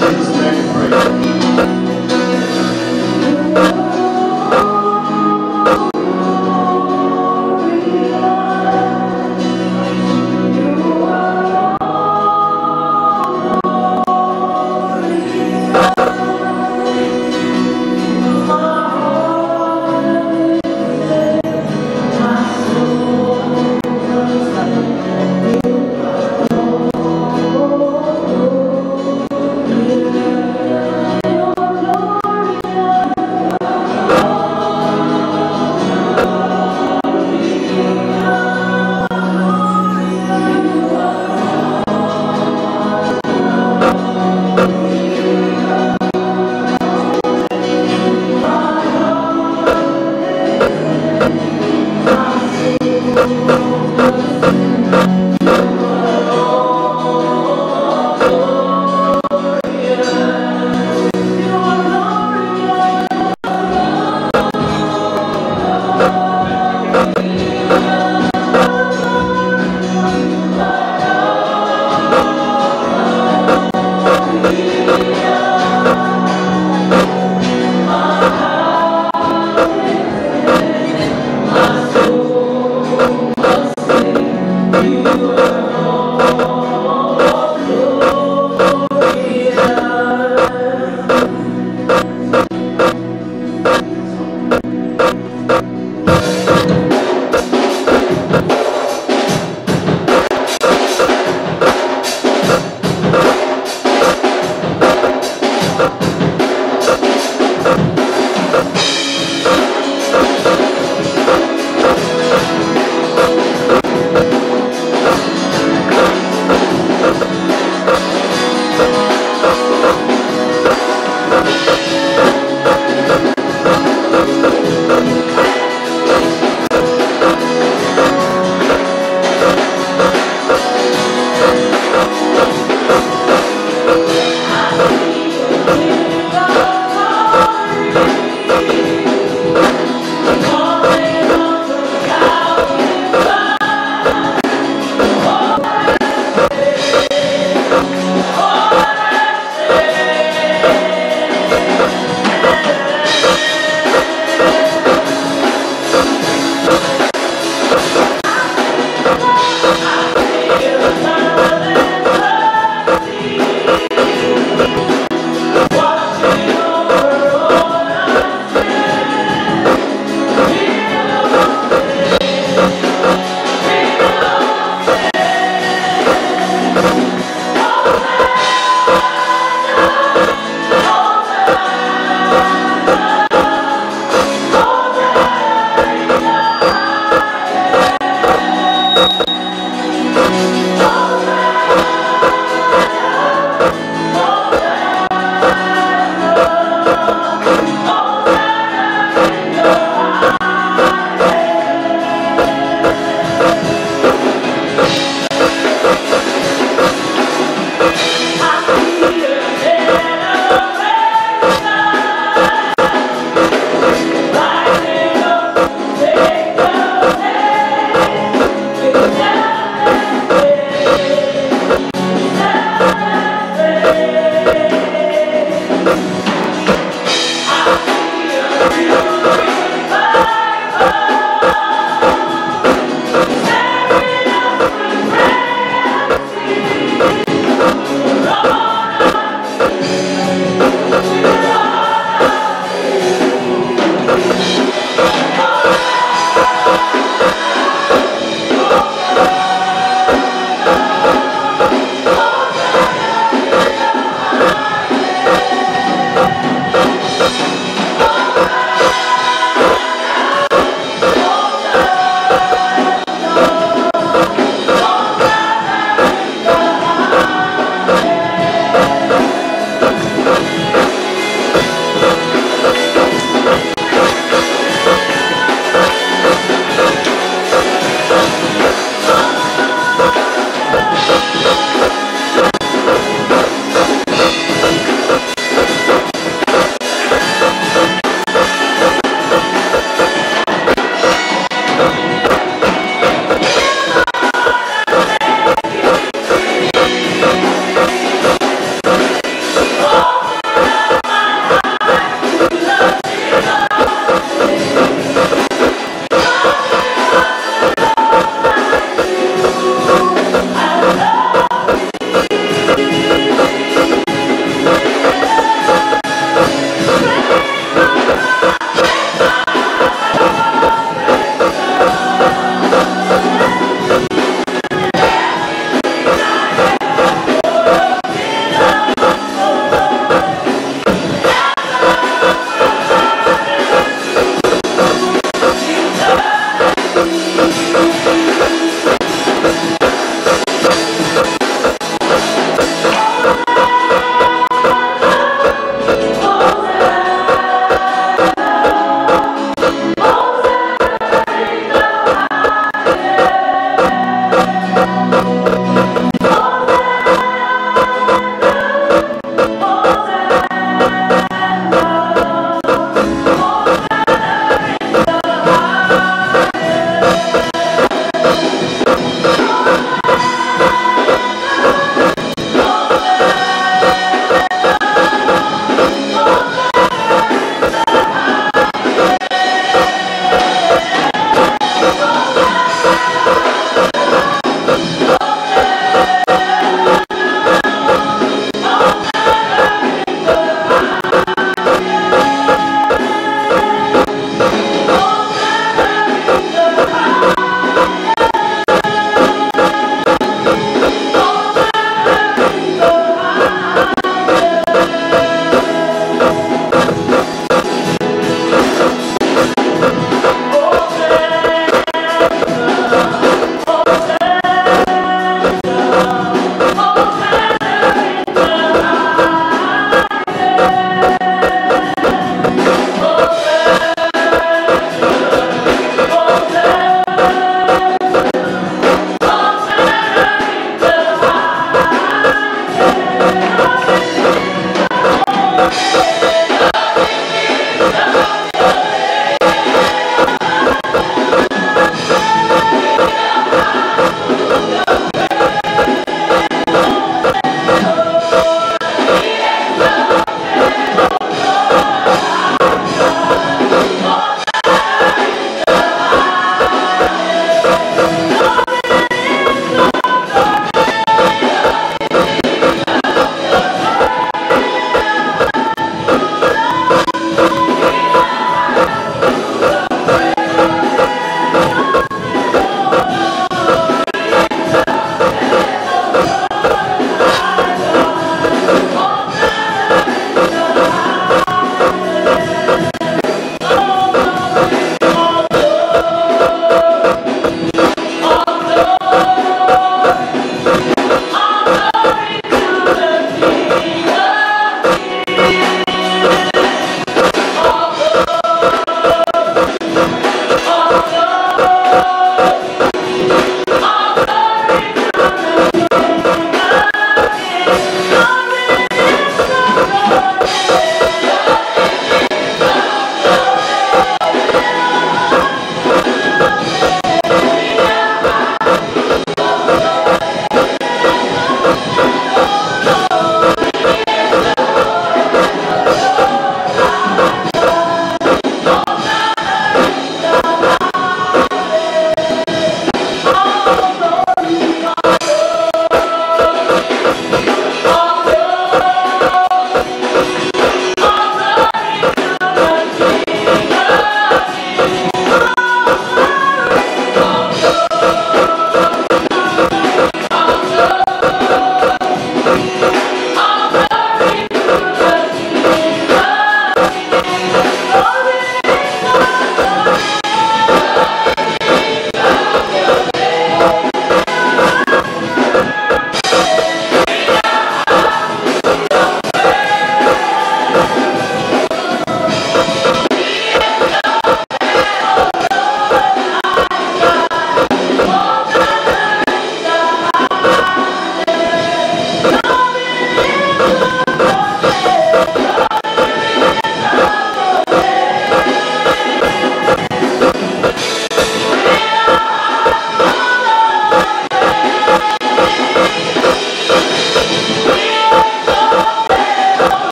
Jesus' name we pray.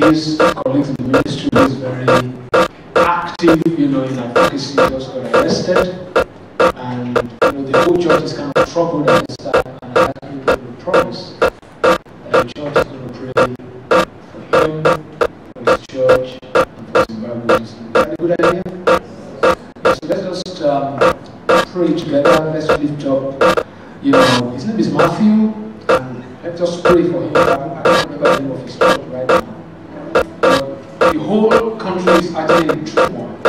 his colleagues in the ministry who is very active, in advocacy, just got arrested. And, the whole church is kind of troubled at this time, and I ask you to promise that the church is going to pray for him, for his church, and for Zimbabwe. Is that a good idea? Yes, so let's just pray together. Let's lift up, his name is Matthew, and let's just pray for him. I can't remember the name of his church right now. But the whole country is actually in turmoil.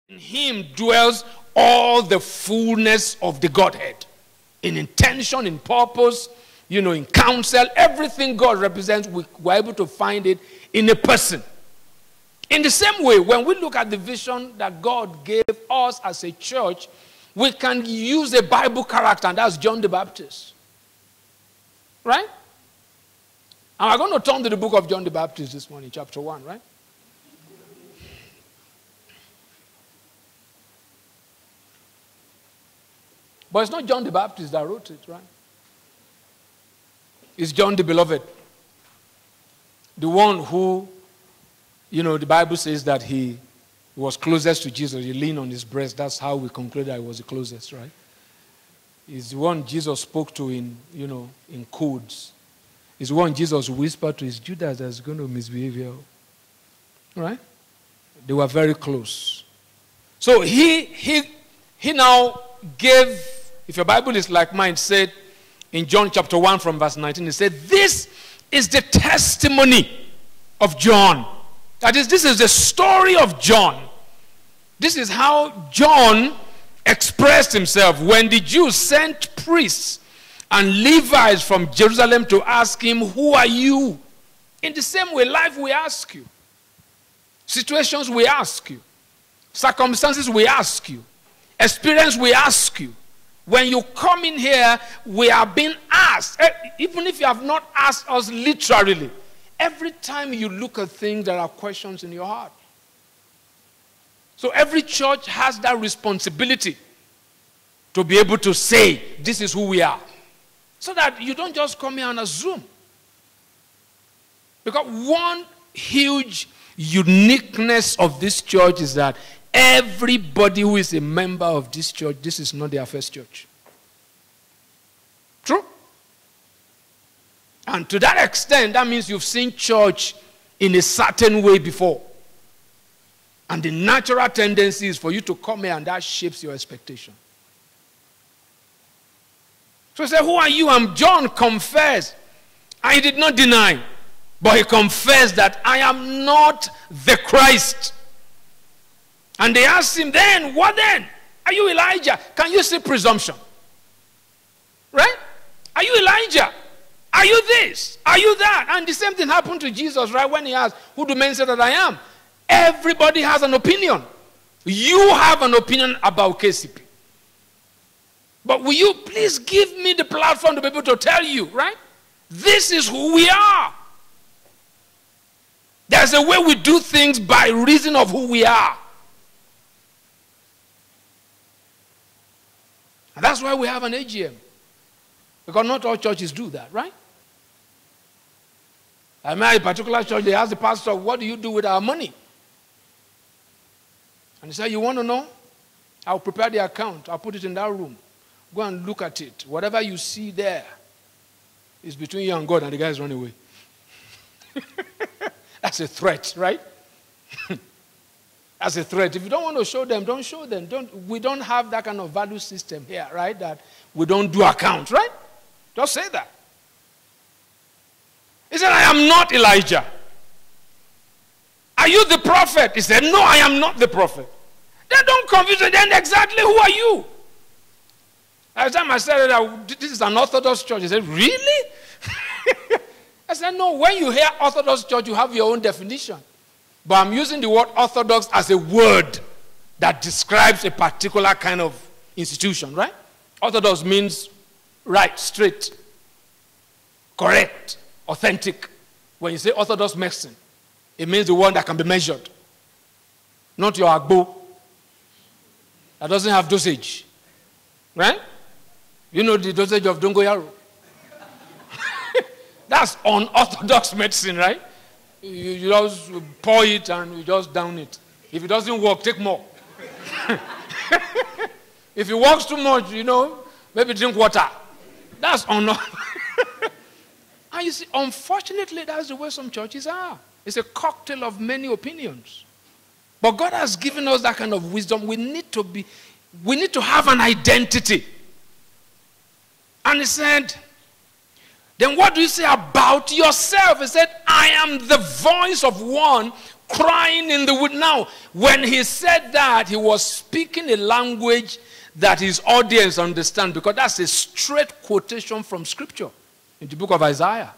In him dwells all the fullness of the Godhead. In intention, in purpose, in counsel, everything God represents, we're able to find it in a person. In the same way, when we look at the vision that God gave us as a church, we can use a Bible character, and that's John the Baptist. Right? And we're going to turn to the book of John the Baptist this morning, chapter 1, right? But it's not John the Baptist that wrote it, right? It's John the Beloved. The one who, the Bible says that he was closest to Jesus. He leaned on his breast. That's how we conclude that he was the closest, right? He's the one Jesus spoke to in codes. He's the one Jesus whispered to his Judas that's going to misbehave, right? They were very close. So he now gave, if your Bible is like mine, said in John chapter 1 from verse 19, he said, this is the testimony of John. That is, this is the story of John. This is how John expressed himself when the Jews sent priests and Levites from Jerusalem to ask him, who are you? In the same way, life we ask you. Situations we ask you. Circumstances we ask you. Experience we ask you. When you come in here, we are being asked. Even if you have not asked us literally, every time you look at things, there are questions in your heart. So every church has that responsibility to be able to say, this is who we are. So that you don't just come here and assume. Because one huge uniqueness of this church is that everybody who is a member of this church, this is not their first church. True? And to that extent, that means you've seen church in a certain way before. And the natural tendency is for you to come here, and that shapes your expectation. So he said, who are you? And John confessed. And he did not deny. But he confessed that I am not the Christ. And they asked him, then, what then? Are you Elijah? Can you see presumption? Right? Are you Elijah? Are you this? Are you that? And the same thing happened to Jesus, right? When he asked, who do men say that I am? Everybody has an opinion. You have an opinion about KCP. But will you please give me the platform to be able to tell you, right? This is who we are. There's a way we do things by reason of who we are. And that's why we have an AGM. Because not all churches do that, right? I mean, a particular church, they ask the pastor, what do you do with our money? And he said, you want to know? I'll prepare the account. I'll put it in that room. Go and look at it. Whatever you see there is between you and God, and the guys run away. That's a threat, right? That's a threat. If you don't want to show them, don't show them. We don't have that kind of value system here, right? That we don't do accounts, right? Just say that. He said, I am not Elijah. Are you the prophet? He said, no, I am not the prophet. Then don't confuse it. Then exactly who are you? At the time I said that this is an Orthodox church. He said, really? I said, no, when you hear Orthodox church, you have your own definition. But I'm using the word Orthodox as a word that describes a particular kind of institution, right? Orthodox means right, straight, correct, authentic. When you say Orthodox medicine, it means the one that can be measured. Not your agbo. That doesn't have dosage. Right? You know the dosage of dongoyaro. That's unorthodox medicine, right? You just pour it and you just down it. If it doesn't work, take more. If it works too much, maybe drink water. That's unorthodox. And you see, unfortunately, that's the way some churches are. It's a cocktail of many opinions. But God has given us that kind of wisdom. We need to have an identity. And he said, then what do you say about yourself? He said, I am the voice of one crying in the wood. Now, when he said that, he was speaking a language that his audience understand, because that's a straight quotation from Scripture in the book of Isaiah.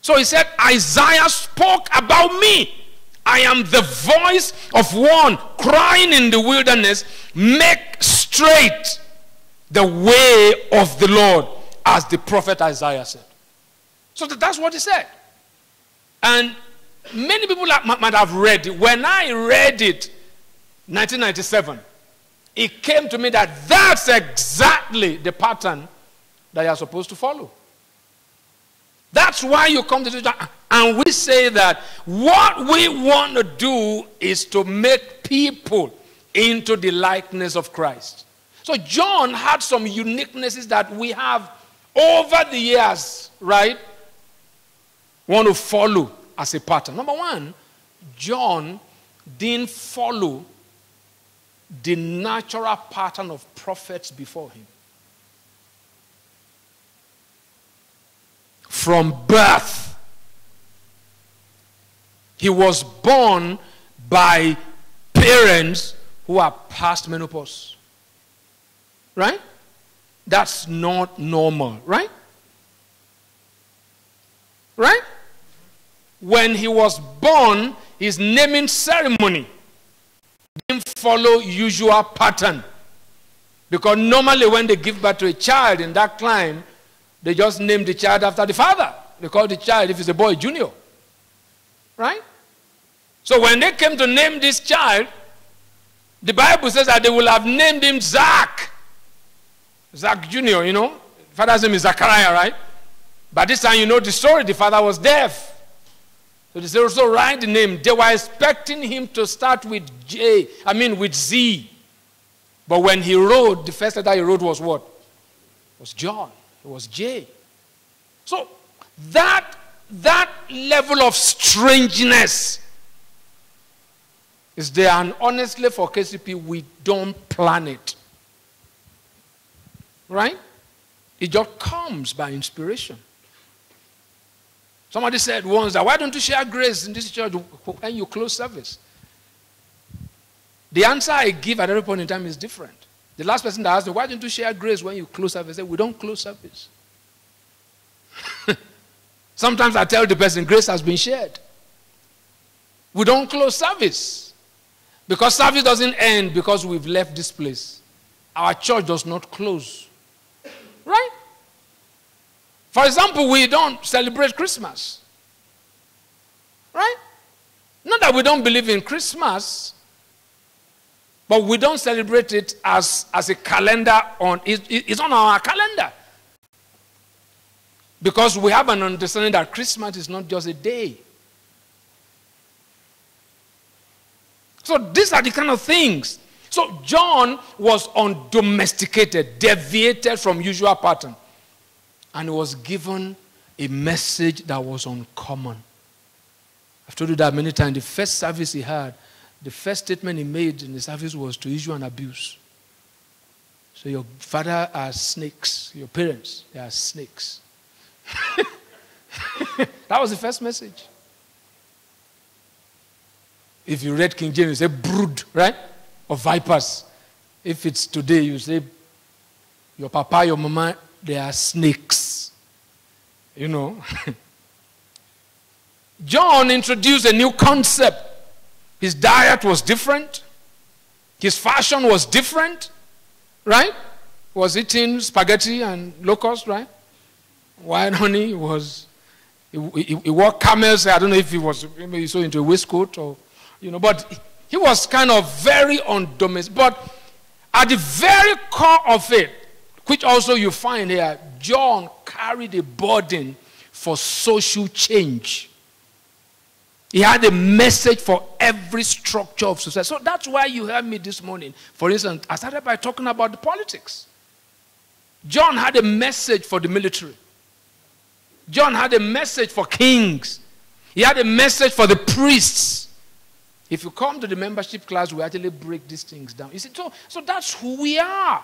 So he said, Isaiah spoke about me. I am the voice of one crying in the wilderness, make straight the way of the Lord, as the prophet Isaiah said. So that's what he said. And many people might have read it. When I read it, 1997, it came to me that that's exactly the pattern that you are supposed to follow. That's why you come to church, and we say that what we want to do is to make people into the likeness of Christ. So John had some uniquenesses that we have over the years, right? Want to follow as a pattern. Number one, John didn't follow the natural pattern of prophets before him. From birth, he was born by parents who are past menopause. Right? That's not normal, right? Right? When he was born, his naming ceremony didn't follow usual pattern. Because normally when they give birth to a child in that climb, they just name the child after the father. They call the child, if it's a boy, Junior. Right? So when they came to name this child, the Bible says that they will have named him Zach. Zach Junior, you know. Father's name is Zachariah, right? But this time you know the story. The father was deaf. So they also write the name. They were expecting him to start with with Z. But when he wrote, the first letter he wrote was what? It was John. It was J. So that level of strangeness is there. And honestly, for KCP, we don't plan it. Right? It just comes by inspiration. Somebody said once that, why don't you share grace in this church when you close service? The answer I give at every point in time is different. The last person that asked me, why don't you share grace when you close service? I said, we don't close service. Sometimes I tell the person, grace has been shared. We don't close service. Because service doesn't end because we've left this place. Our church does not close. Right? For example, we don't celebrate Christmas. Right? Not that we don't believe in Christmas, but we don't celebrate it as a calendar it's on our calendar. Because we have an understanding that Christmas is not just a day. So these are the kind of things. So John was undomesticated, deviated from usual pattern. And he was given a message that was uncommon. I've told you that many times. The first service he had, the first statement he made in the service was to issue an abuse. So your father are snakes. Your parents, they are snakes. That was the first message. If you read King James, you say brood, right? Of vipers. If it's today, you say your papa, your mama, they are snakes. You know. John introduced a new concept. His diet was different. His fashion was different. Right? He was eating spaghetti and locusts, right? Wine honey he wore camels. I don't know if he was maybe so into a waistcoat or, you know, but he was kind of very undomesticated. But at the very core of it, which also you find here, John carried a burden for social change. He had a message for every structure of society. So that's why you heard me this morning. For instance, I started by talking about the politics. John had a message for the military. John had a message for kings. He had a message for the priests. If you come to the membership class, we actually break these things down. You see, so that's who we are.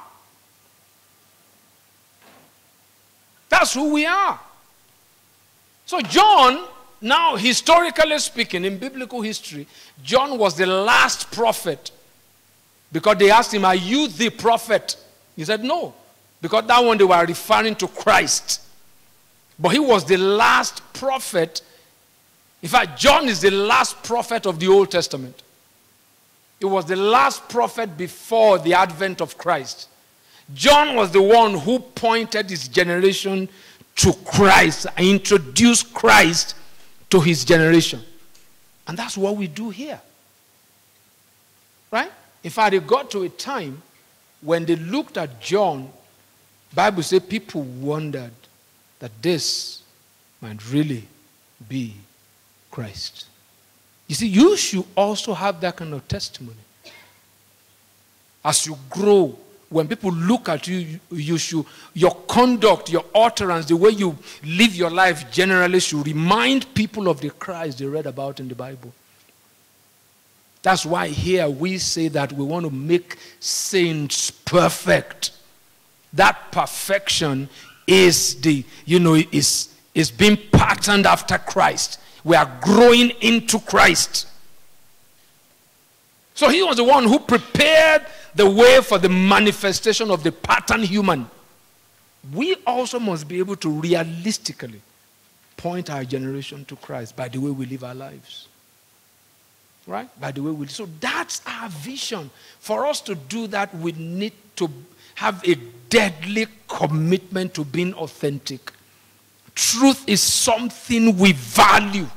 That's who we are. So John Now, historically speaking, in biblical history, John was the last prophet. Because they asked him, are you the prophet? He said, no. Because that one they were referring to Christ. But he was the last prophet. In fact, John is the last prophet of the Old Testament. He was the last prophet before the advent of Christ. John was the one who pointed his generation to Christ, and introduced Christ to his generation. And that's what we do here. Right? In fact, it got to a time when they looked at John, the Bible says people wondered that this might really be Christ. You see, you should also have that kind of testimony. As you grow, when people look at you, your conduct, your utterance, the way you live your life generally should remind people of the Christ they read about in the Bible. That's why here we say that we want to make saints perfect. That perfection is is being patterned after Christ. We are growing into Christ. So he was the one who prepared the way for the manifestation of the pattern human. We also must be able to realistically point our generation to Christ by the way we live our lives. Right? By the way we live. So that's our vision. For us to do that, we need to have a deadly commitment to being authentic. Truth is something we value.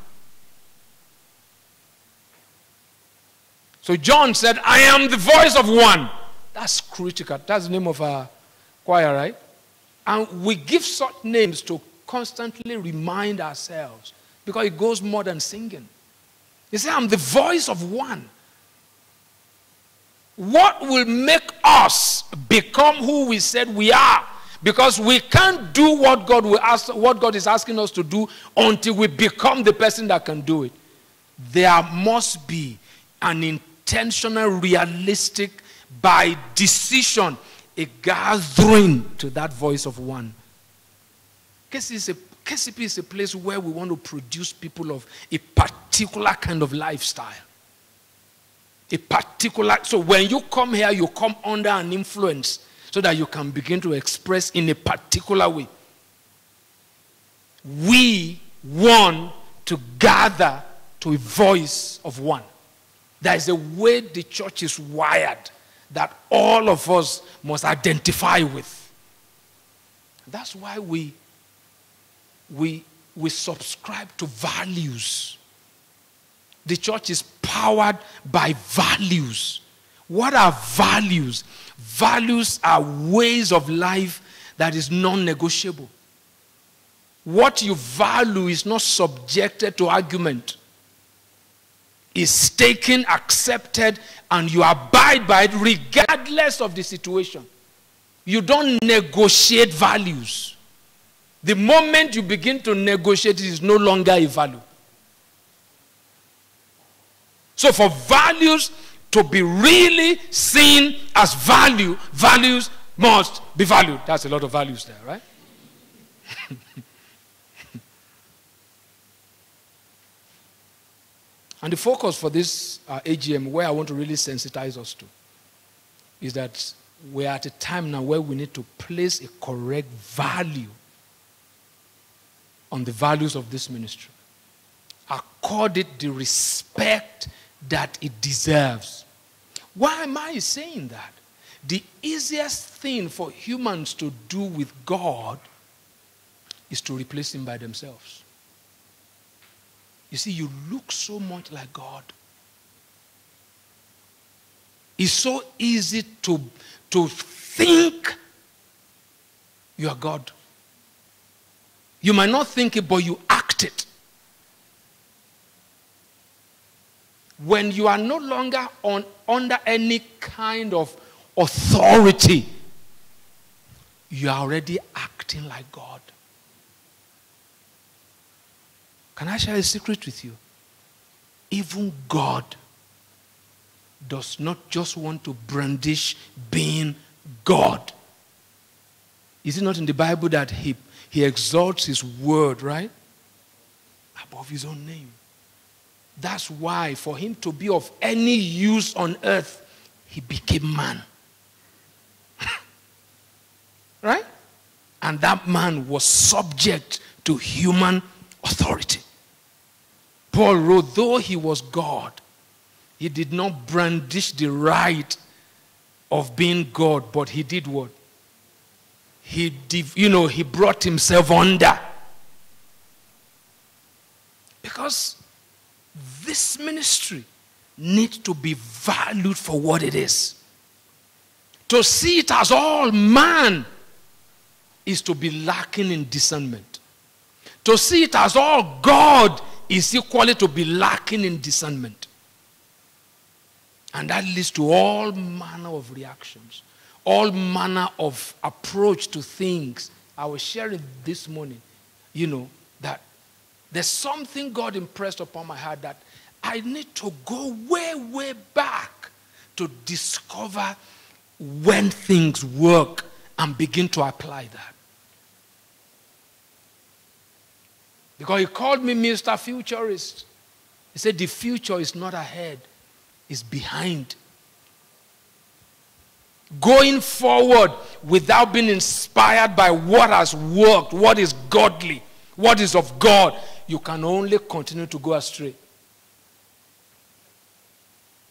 So John said, I am the voice of one. That's critical. That's the name of our choir, right? And we give such names to constantly remind ourselves, because it goes more than singing. He said, I'm the voice of one. What will make us become who we said we are? Because we can't do what God is asking us to do until we become the person that can do it. There must be an intentional, realistic, by decision, a gathering to that voice of one. KCP is a place where we want to produce people of a particular kind of lifestyle. So when you come here, you come under an influence so that you can begin to express in a particular way. We want to gather to a voice of one. There is a way the church is wired that all of us must identify with. That's why we subscribe to values. The church is powered by values. What are values? Values are ways of life that is non-negotiable. What you value is not subjected to argument. It's taken, accepted, and you abide by it regardless of the situation. You don't negotiate values. The moment you begin to negotiate, it is no longer a value. So for values to be really seen as value, values must be valued. That's a lot of values there, right? And the focus for this AGM, where I want to really sensitize us to, is that we're at a time now where we need to place a correct value on the values of this ministry. Accord it the respect that it deserves. Why am I saying that? The easiest thing for humans to do with God is to replace him by themselves. You see, you look so much like God. It's so easy to think you are God. You might not think it, but you act it. When you are no longer under any kind of authority, you are already acting like God. Can I share a secret with you? Even God does not just want to brandish being God. Is it not in the Bible that he exalts his word, right? above his own name. That's why for him to be of any use on earth, he became man. Right? And that man was subject to human authority. Paul wrote, though he was God, he did not brandish the right of being God, but he did what? He brought himself under. Because this ministry needs to be valued for what it is. To see it as all man is to be lacking in discernment. To see it as all God is equally to be lacking in discernment. And that leads to all manner of reactions, all manner of approach to things. I was sharing this morning, that there's something God impressed upon my heart that I need to go way, way back to discover when things work and begin to apply that. Because he called me Mr. Futurist. He said the future is not ahead, it's behind. Going forward without being inspired by what has worked, what is godly, what is of God, you can only continue to go astray.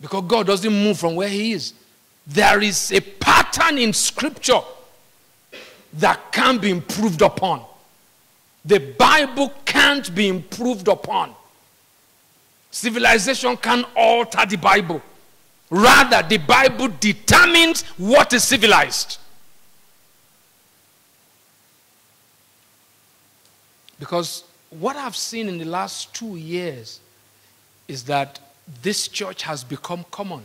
Because God doesn't move from where he is. There is a pattern in Scripture that can be improved upon. The Bible can't be improved upon. Civilization can't alter the Bible. Rather, the Bible determines what is civilized. Because what I've seen in the last 2 years is that this church has become common.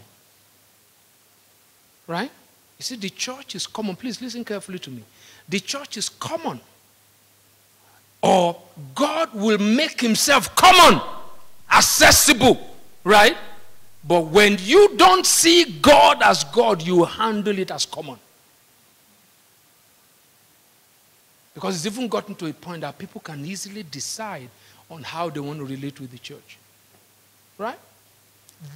Right? You see, the church is common. Please listen carefully to me. The church is common. Or God will make himself common, accessible. Right? But when you don't see God as God, you handle it as common. Because it's even gotten to a point that people can easily decide on how they want to relate with the church. Right?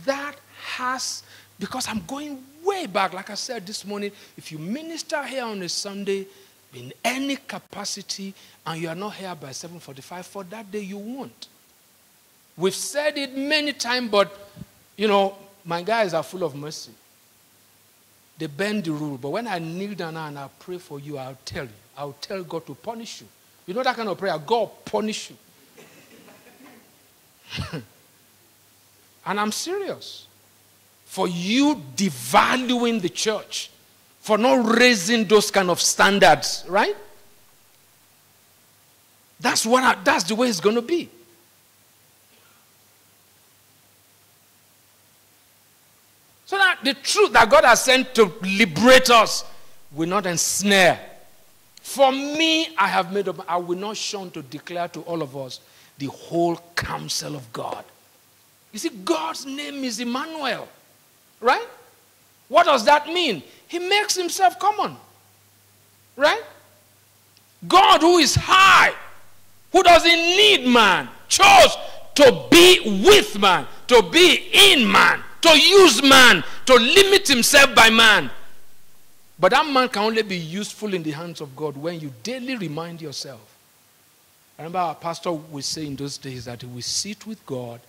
That has, because I'm going way back, like I said this morning, if you minister here on a Sunday in any capacity and you are not here by 7:45, for that day you won't. We've said it many times, but my guys are full of mercy. They bend the rule. But when I kneel down and I pray for you, I'll tell you. I'll tell God to punish you. You know that kind of prayer? God punish you. And I'm serious. For you devaluing the church. For not raising those kind of standards. Right? That's the way it's going to be. So that the truth that God has sent to liberate us will not ensnare. For me, I have made up, I will not shun to declare to all of us the whole counsel of God. You see, God's name is Emmanuel. Right? What does that mean? He makes himself common. Right? God, who is high, who doesn't need man, chose to be with man, to be in man, to use man, to limit himself by man. But that man can only be useful in the hands of God when you daily remind yourself. I remember our pastor would say in those days that he would sit with God,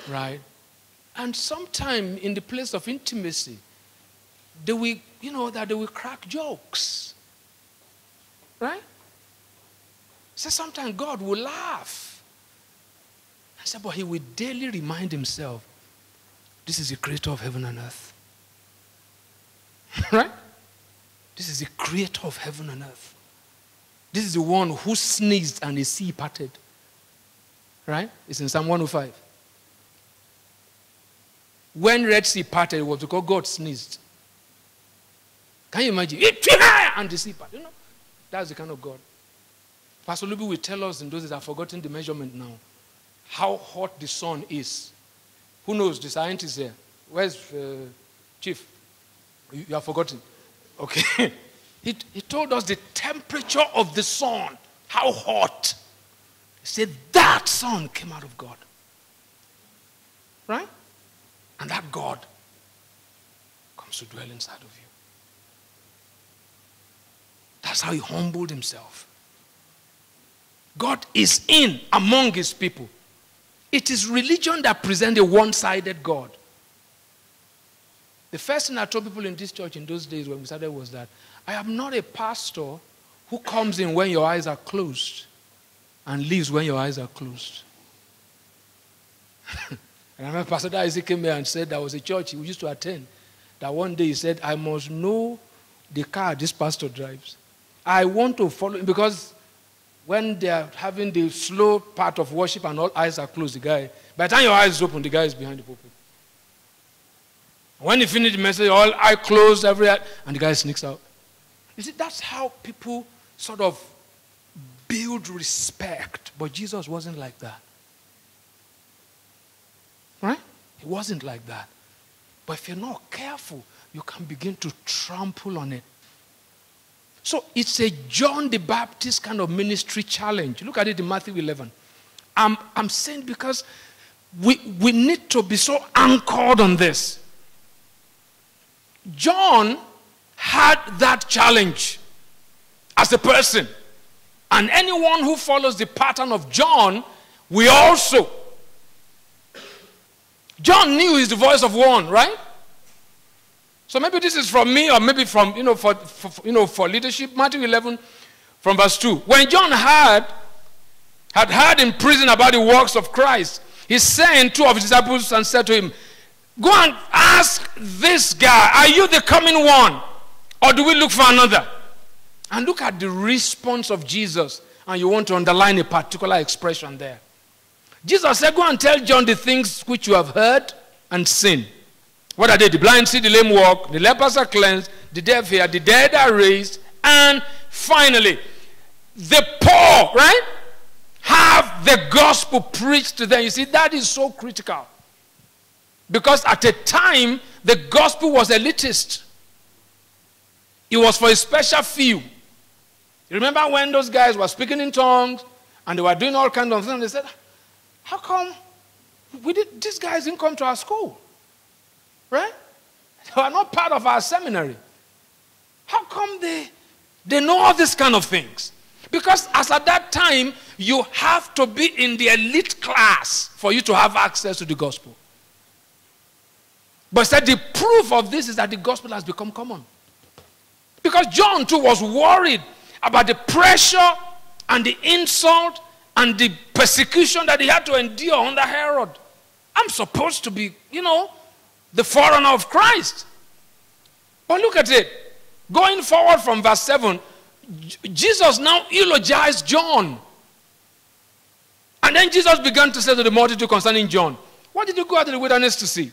right? And sometime in the place of intimacy, they will crack jokes. Right? So sometimes God will laugh. I said, but he will daily remind himself, this is the creator of heaven and earth. Right? This is the creator of heaven and earth. This is the one who sneezed and the sea parted. Right? It's in Psalm 105. When Red Sea parted, it was because God sneezed. Can you imagine? And the sea parted. That's the kind of God. Pastor Luby will tell us in those days, I've forgotten the measurement now, how hot the sun is. Who knows? The scientist here. Where's Chief? You have forgotten. Okay. He told us the temperature of the sun. How hot. He said, that Son came out of God. Right? And that God comes to dwell inside of you. That's how he humbled himself. God is in among his people. It is religion that presents a one-sided God. The first thing I told people in this church in those days when we started was that I am not a pastor who comes in when your eyes are closed and leaves when your eyes are closed. And I remember Pastor Isaac came here and said there was a church he used to attend, that one day he said, I must know the car this pastor drives. I want to follow him, because when they are having the slow part of worship and all eyes are closed, the guy, by the time your eyes open, the guy is behind the pulpit. When he finished the message, all eyes closed, every eye, and the guy sneaks out. You see, that's how people sort of build respect. But Jesus wasn't like that. Right? He wasn't like that. But if you're not careful, you can begin to trample on it. So it's a John the Baptist kind of ministry challenge. Look at it in Matthew 11. I'm saying because we need to be so anchored on this. John had that challenge as a person. And anyone who follows the pattern of John, we also. John knew he's the voice of one, right? So maybe this is from me, or maybe from, for leadership. Matthew 11, from verse 2. When John had heard in prison about the works of Christ, he sent two of his disciples and said to him, go and ask this guy, are you the coming one? Or do we look for another? And look at the response of Jesus. And you want to underline a particular expression there. Jesus said, go and tell John the things which you have heard and seen. What are they? The blind see, the lame walk, the lepers are cleansed, the deaf hear, the dead are raised, and finally, the poor, right, have the gospel preached to them. You see, that is so critical. Because at a time, the gospel was elitist. It was for a special few. You remember when those guys were speaking in tongues, and they were doing all kinds of things, and they said, how come these guys didn't come to our school? Right? They were not part of our seminary. How come they know all these kind of things? Because as at that time, you have to be in the elite class for you to have access to the gospel. But said the proof of this is that the gospel has become common. Because John too was worried about the pressure and the insult and the persecution that he had to endure under Herod. I'm supposed to be, the forerunner of Christ. But look at it. Going forward from verse 7, Jesus now eulogized John. And then Jesus began to say to the multitude concerning John, what did you go out to the wilderness to see?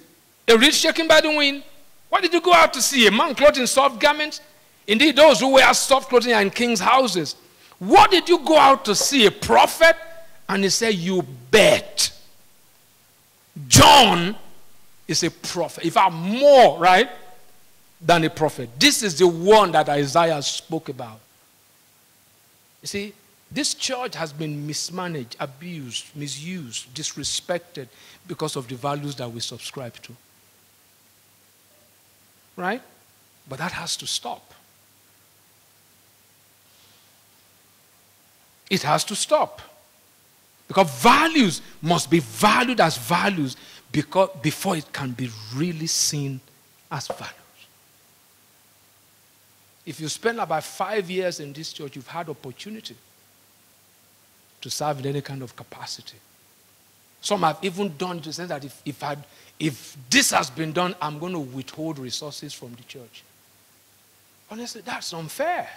A reed shaken by the wind? What did you go out to see? A man clothed in soft garments? Indeed, those who wear soft clothing are in kings' houses. What did you go out to see? A prophet? And he said, you bet. John is a prophet. In fact, more, right, than a prophet. This is the one that Isaiah spoke about. You see, this church has been mismanaged, abused, misused, disrespected because of the values that we subscribe to. Right? But that has to stop. It has to stop. Because values must be valued as values before it can be really seen as values. If you spend about 5 years in this church, you've had opportunity to serve in any kind of capacity. Some have even done to say that if this has been done, I'm going to withhold resources from the church. Honestly, that's unfair.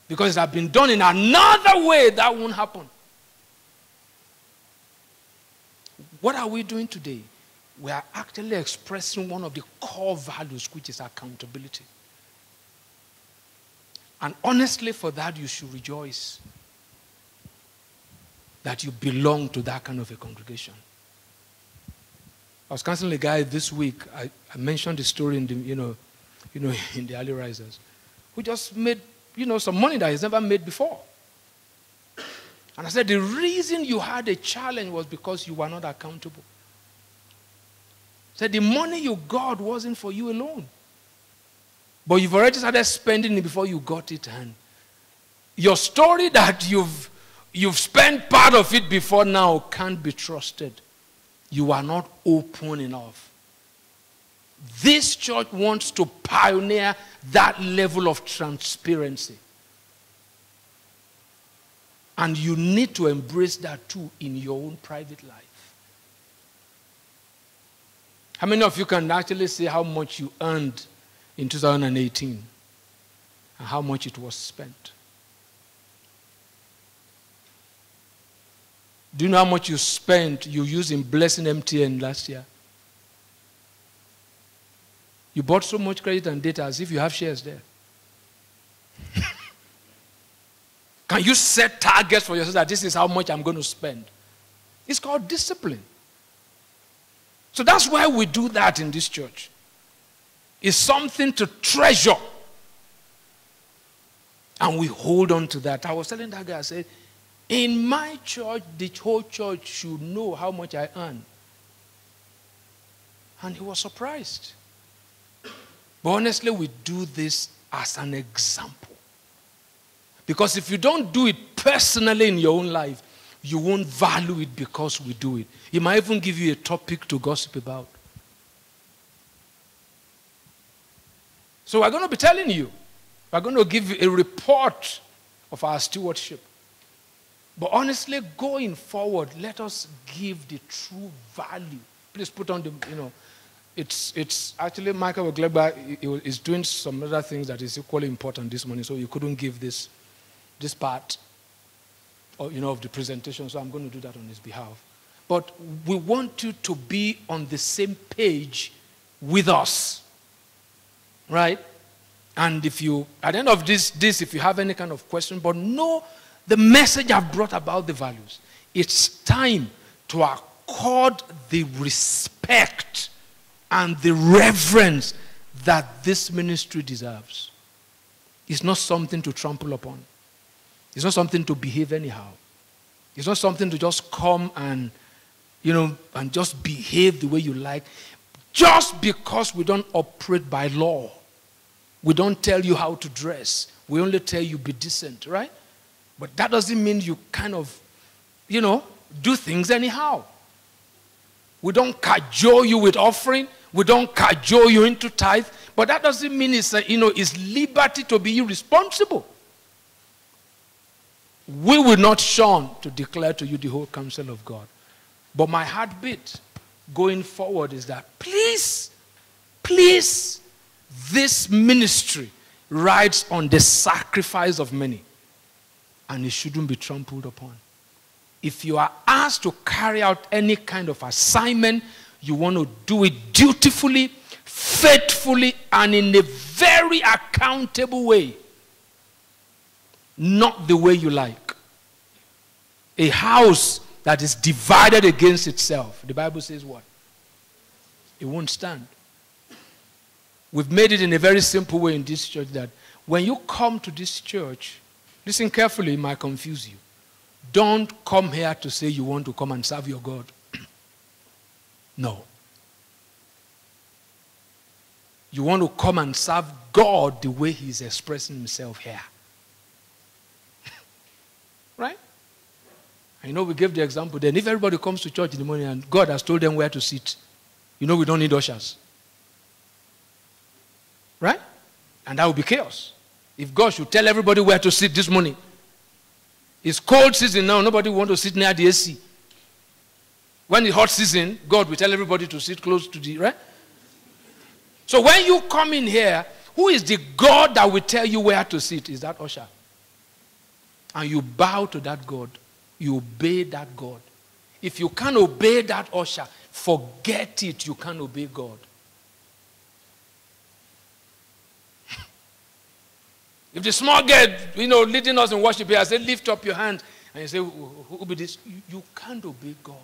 Because it has been done in another way, that won't happen. What are we doing today? We are actually expressing one of the core values, which is accountability. And honestly, for that, you should rejoice that you belong to that kind of a congregation. I was counseling a guy this week. I mentioned the story in the, in the early risers, who just made, some money that he's never made before. And I said, the reason you had a challenge was because you were not accountable. I said, the money you got wasn't for you alone. But you've already started spending it before you got it. And your story that you've spent part of it before now can't be trusted. You are not open enough. This church wants to pioneer that level of transparency. And you need to embrace that too in your own private life. How many of you can actually say how much you earned in 2018 and how much it was spent? Do you know how much you spent, you used in blessing MTN last year? You bought so much credit and data as if you have shares there. Can you set targets for yourself that this is how much I'm going to spend? It's called discipline. So that's why we do that in this church. It's something to treasure. And we hold on to that. I was telling that guy, I said, in my church, the whole church should know how much I earn. And he was surprised. But honestly, we do this as an example. Because if you don't do it personally in your own life, you won't value it because we do it. He might even give you a topic to gossip about. So we're going to be telling you. We're going to give you a report of our stewardship. But honestly, going forward, let us give the true value. Please put on the, it's actually Michael Glegba is doing some other things that is equally important this morning, so you couldn't give this part of the presentation, so I'm going to do that on his behalf. But we want you to be on the same page with us, right? And if you, at the end of this, if you have any kind of question, but know the message I've brought about the values, it's time to accord the respect and the reverence that this ministry deserves. It's not something to trample upon. It's not something to behave anyhow. It's not something to just come and, and just behave the way you like. Just because we don't operate by law. We don't tell you how to dress. We only tell you be decent, right? But that doesn't mean you kind of, do things anyhow. We don't cajole you with offering. We don't cajole you into tithe. But that doesn't mean it's liberty to be irresponsible. We will not shun to declare to you the whole counsel of God. But my heartbeat going forward is that please, this ministry rides on the sacrifice of many. And it shouldn't be trampled upon. If you are asked to carry out any kind of assignment, you want to do it dutifully, faithfully, and in a very accountable way. Not the way you like. A house that is divided against itself, the Bible says what? It won't stand. We've made it in a very simple way in this church that when you come to this church, listen carefully, it might confuse you. Don't come here to say you want to come and serve your God. No. You want to come and serve God the way He's expressing Himself here. Right? We gave the example then. If everybody comes to church in the morning and God has told them where to sit, we don't need ushers. Right? And that will be chaos. If God should tell everybody where to sit this morning, it's cold season now, nobody wants to sit near the AC. When it's hot season, God will tell everybody to sit close to the, right? So when you come in here, who is the God that will tell you where to sit? Is that usher? And you bow to that God. You obey that God. If you can't obey that usher, forget it, you can't obey God. If the small girl, leading us in worship here, I say, lift up your hand. And you say, who will be this? You can't obey God.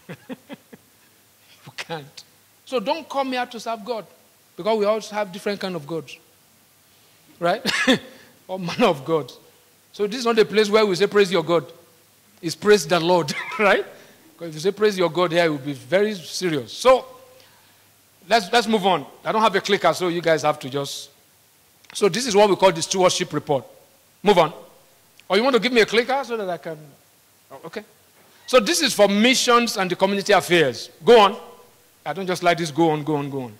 You can't. So don't come here to serve God. Because we also have different kind of gods. Right? All manner of gods. So this is not a place where we say praise your God. It's praise the Lord, right? Because if you say praise your God here, it will be very serious. So let's move on. I don't have a clicker, so you guys have to just... So this is what we call the stewardship report. Move on. Or you want to give me a clicker so that I can... Oh, okay. So this is for missions and the community affairs. Go on. I don't just like this. Go on, go on, go on.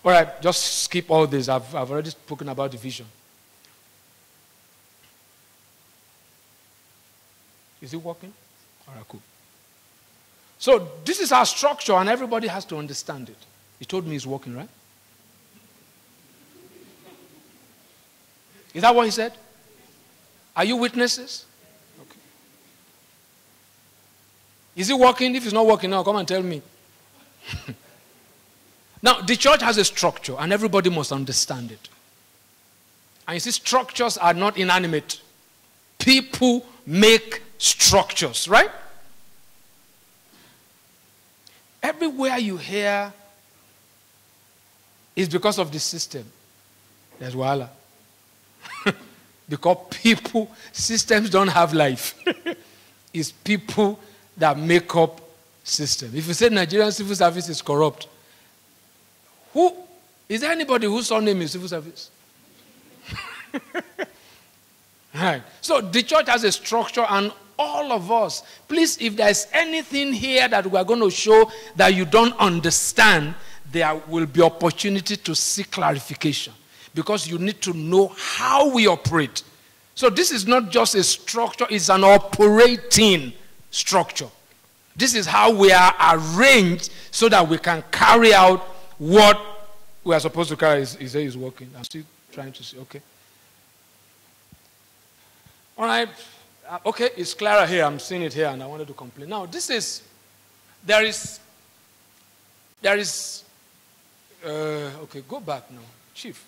All right, just skip all this. I've already spoken about the vision. Is it working? All right, cool. So this is our structure, and everybody has to understand it. He told me it's working, right? Is that what he said? Are you witnesses? Okay. Is it working? If it's not working now, come and tell me. Now, the church has a structure, and everybody must understand it. And you see, structures are not inanimate. People make structures, right? Everywhere you hear is because of the system. There's wahala. Because people, systems don't have life. It's people that make up system. If you say Nigerian civil service is corrupt, is there anybody whose surname is civil service? Right. So the church has a structure, and all of us, please, if there's anything here that we are going to show that you don't understand, there will be opportunity to seek clarification, because you need to know how we operate. So this is not just a structure, it's an operating structure. This is how we are arranged so that we can carry out what we are supposed to carry. He said he's working. I'm still trying to see. Okay. All right. Okay, it's clearer here. I'm seeing it here, and I wanted to complain. Now, there is, okay, go back now. Chief.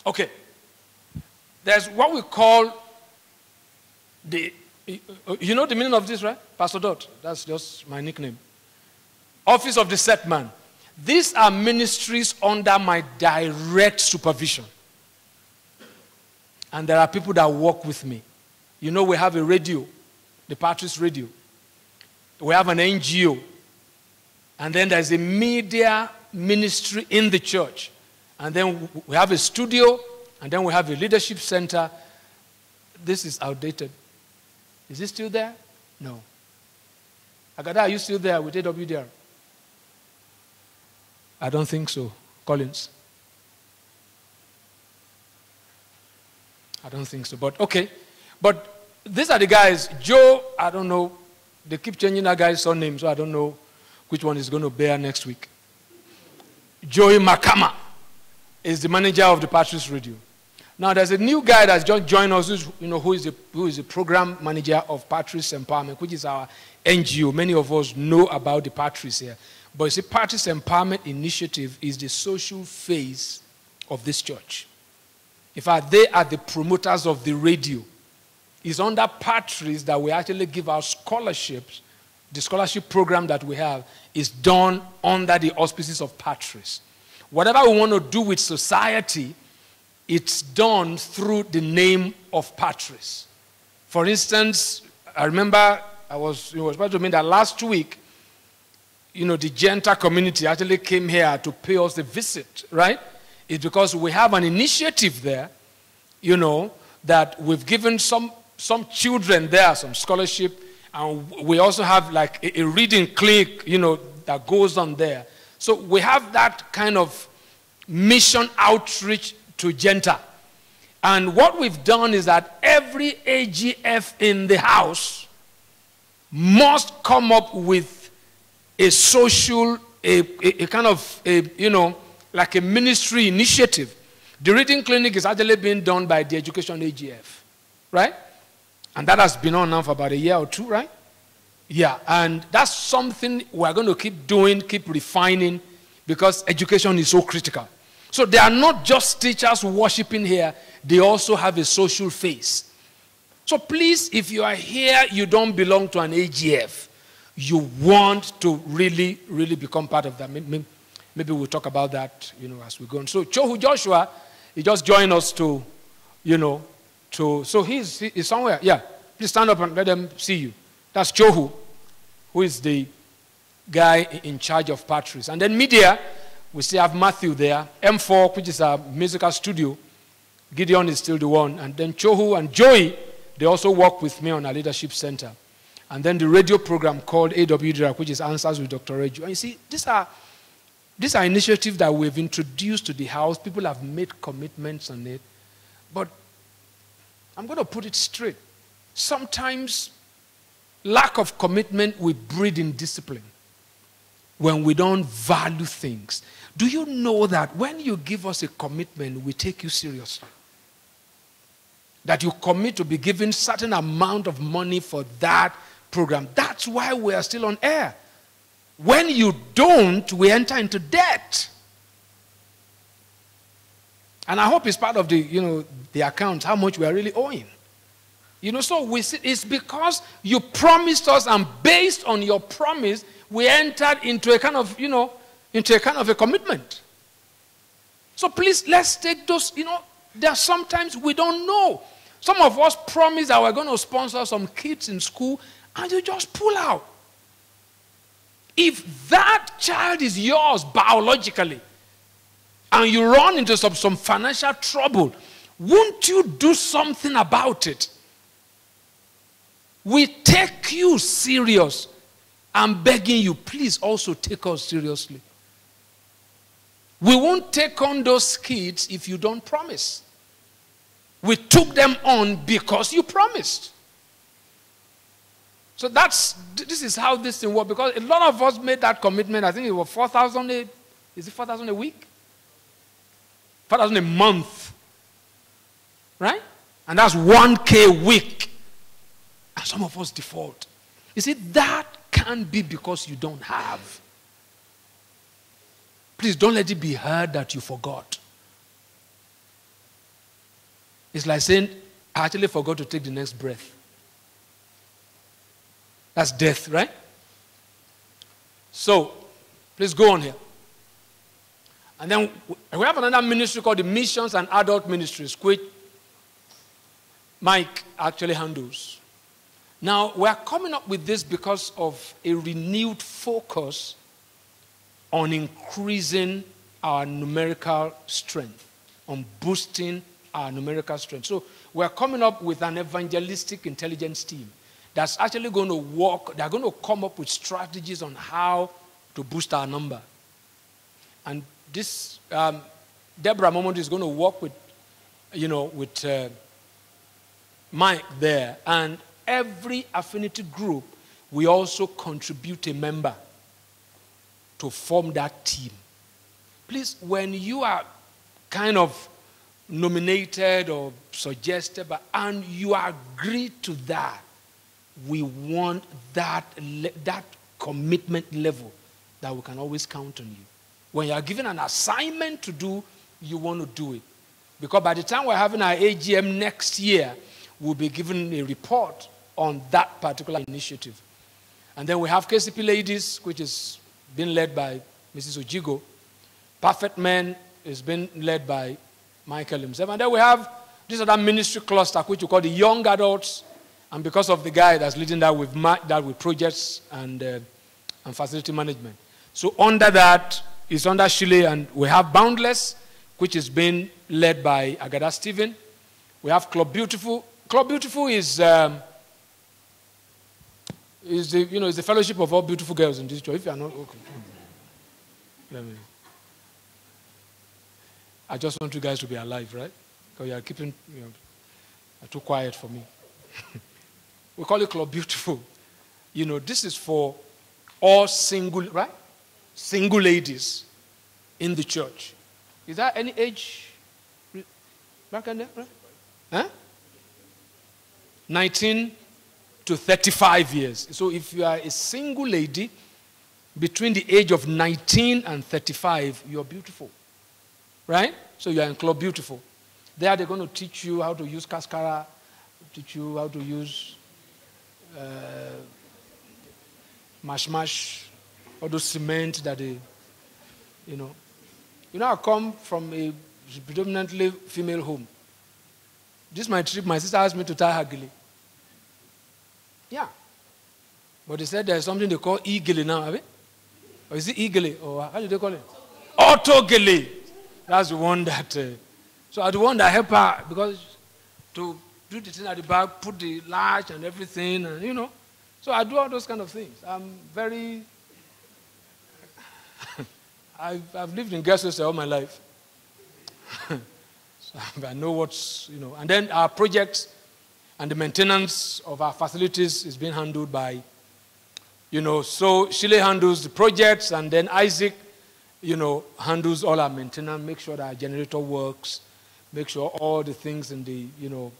Okay. There's what we call you know the meaning of this, right? Pastor Dot. That's just my nickname. Office of the Set Man. These are ministries under my direct supervision. And there are people that work with me. You know, we have a radio, the Patrice Radio. We have an NGO. And then there's a media ministry in the church. And then we have a studio. And then we have a leadership center. This is outdated. Is it still there? No. Agada, are you still there with AWDR? I don't think so. Collins? I don't think so. But okay. But these are the guys. Joe, I don't know. They keep changing that guy's surname, so I don't know which one is going to bear next week. Joey Makama is the manager of the Patrice Radio. Now, there's a new guy that's just joined us, who is the program manager of Patrice Empowerment, which is our NGO. Many of us know about the Patrice here. But you see, Patrice Empowerment Initiative is the social phase of this church. In fact, they are the promoters of the radio. It's under Patrice that we actually give our scholarships. The scholarship program that we have is done under the auspices of Patrice. Whatever we want to do with society, it's done through the name of Patrice. For instance, I remember it was about to mean that last week, the Gentile community actually came here to pay us a visit, right? It's because we have an initiative there, that we've given some children there some scholarship, and we also have like a reading clinic, that goes on there. So we have that kind of mission outreach to Gentile. And what we've done is that every AGF in the house must come up with a social, a kind of, like a ministry initiative. The reading clinic is actually being done by the Education AGF, right? And that has been on now for about a year or two, right? Yeah, and that's something we're going to keep doing, keep refining, because education is so critical. So they are not just teachers worshiping here, they also have a social face. So please, if you are here, you don't belong to an AGF, you want to really, really become part of that. Maybe we'll talk about that, as we go on. So Chohu Joshua, he just joined us to so he's somewhere. Yeah, please stand up and let them see you. That's Chohu, who is the guy in charge of Patrice. And then media, we still have Matthew there. M4, which is a musical studio. Gideon is still the one. And then Chohu and Joey, they also work with me on our leadership center. And then the radio program called AWDRAC, which is Answers with Dr. Reju. And you see, these are initiatives that we've introduced to the house. People have made commitments on it. But I'm going to put it straight. Sometimes lack of commitment will breed indiscipline when we don't value things. Do you know that when you give us a commitment, we take you seriously? That you commit to be given certain amount of money for that program. That's why we are still on air. When you don't, we enter into debt. And I hope it's part of the, the account, how much we are really owing. So we see, it's because you promised us, and based on your promise, we entered into a kind of, a commitment. So please, let's take those, there are sometimes we don't know. Some of us promised that we're going to sponsor some kids in school, and you just pull out. If that child is yours biologically, and you run into some financial trouble, won't you do something about it? We take you serious. I'm begging you, please also take us seriously. We won't take on those kids if you don't promise. We took them on because you promised. So this is how this thing works. Because a lot of us made that commitment. I think it was 4,000 is it 4,000 a week? 4,000 a month. Right? And that's 1K a week. And some of us default. You see, that can't be because you don't have. Please don't let it be heard that you forgot. It's like saying, I actually forgot to take the next breath. That's death, right? So, please go on here. And then we have another ministry called the Missions and Adult Ministries, which Mike actually handles. Now, we're coming up with this because of a renewed focus on increasing our numerical strength, on boosting our numerical strength. So, we're coming up with an evangelistic intelligence team that's actually going to work. They're going to come up with strategies on how to boost our number. And this, Deborah Momond is going to work with, Mike there. And every affinity group, we also contribute a member to form that team. Please, when you are kind of nominated or suggested, and you agree to that, we want that commitment level that we can always count on you. When you are given an assignment to do, you want to do it. Because by the time we're having our AGM next year, we'll be given a report on that particular initiative. And then we have KCP Ladies, which is being led by Mrs. Ojigo. Perfect Men is being led by Michael himself. And then we have this other ministry cluster, which we call the Young Adults. And because of the guy that's leading that, we've marked that with projects and facility management. So under that is under Shile, and we have Boundless, which is being led by Agada Stephen. We have Club Beautiful. Club Beautiful is the is the fellowship of all beautiful girls in this church. If you are not okay, I just want you guys to be alive, right? Because you are keeping you're too quiet for me. We call it Club Beautiful. This is for all single, right? Single ladies in the church. Is that any age? Back in there, right? Huh? 19 to 35 years. So if you are a single lady between the age of 19 and 35, you're beautiful. Right? So you are in Club Beautiful. There they're going to teach you how to use cascara, teach you how to use mash, all those cement that they, I come from a predominantly female home. This my trip, my sister asked me to tie her gele. Yeah. But they said there's something they call e-gele now, have it? Or is it e-gele? Or how do they call it? Auto-gele. That's the one that... so I the one that help her, because to do the thing at the back, put the latch and everything, and you know. So I do all those kind of things. I'm very... I've lived in guest houses all my life. So I know what's, you know. And then our projects and the maintenance of our facilities is being handled by, you know, so Shile handles the projects, and then Isaac, you know, handles all our maintenance, make sure that our generator works, make sure all the things in the, you know,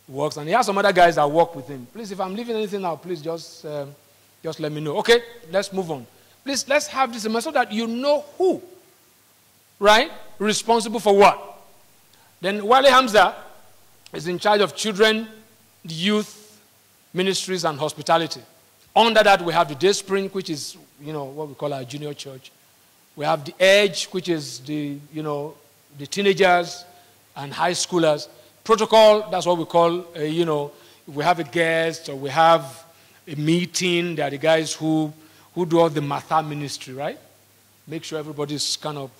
works. And he has some other guys that work with him. Please, if I'm leaving anything out, please just let me know. Okay, let's move on. Please, let's have this in mind so that you know who, right, responsible for what. Then Wale Hamza is in charge of children, youth, ministries, and hospitality. Under that, we have the Day Spring, which is, you know, what we call our junior church. We have the Edge, which is the, you know, the teenagers and high schoolers. Protocol, that's what we call, you know, if we have a guest or we have a meeting, they are the guys who do all the Martha ministry, right? Make sure everybody's kind of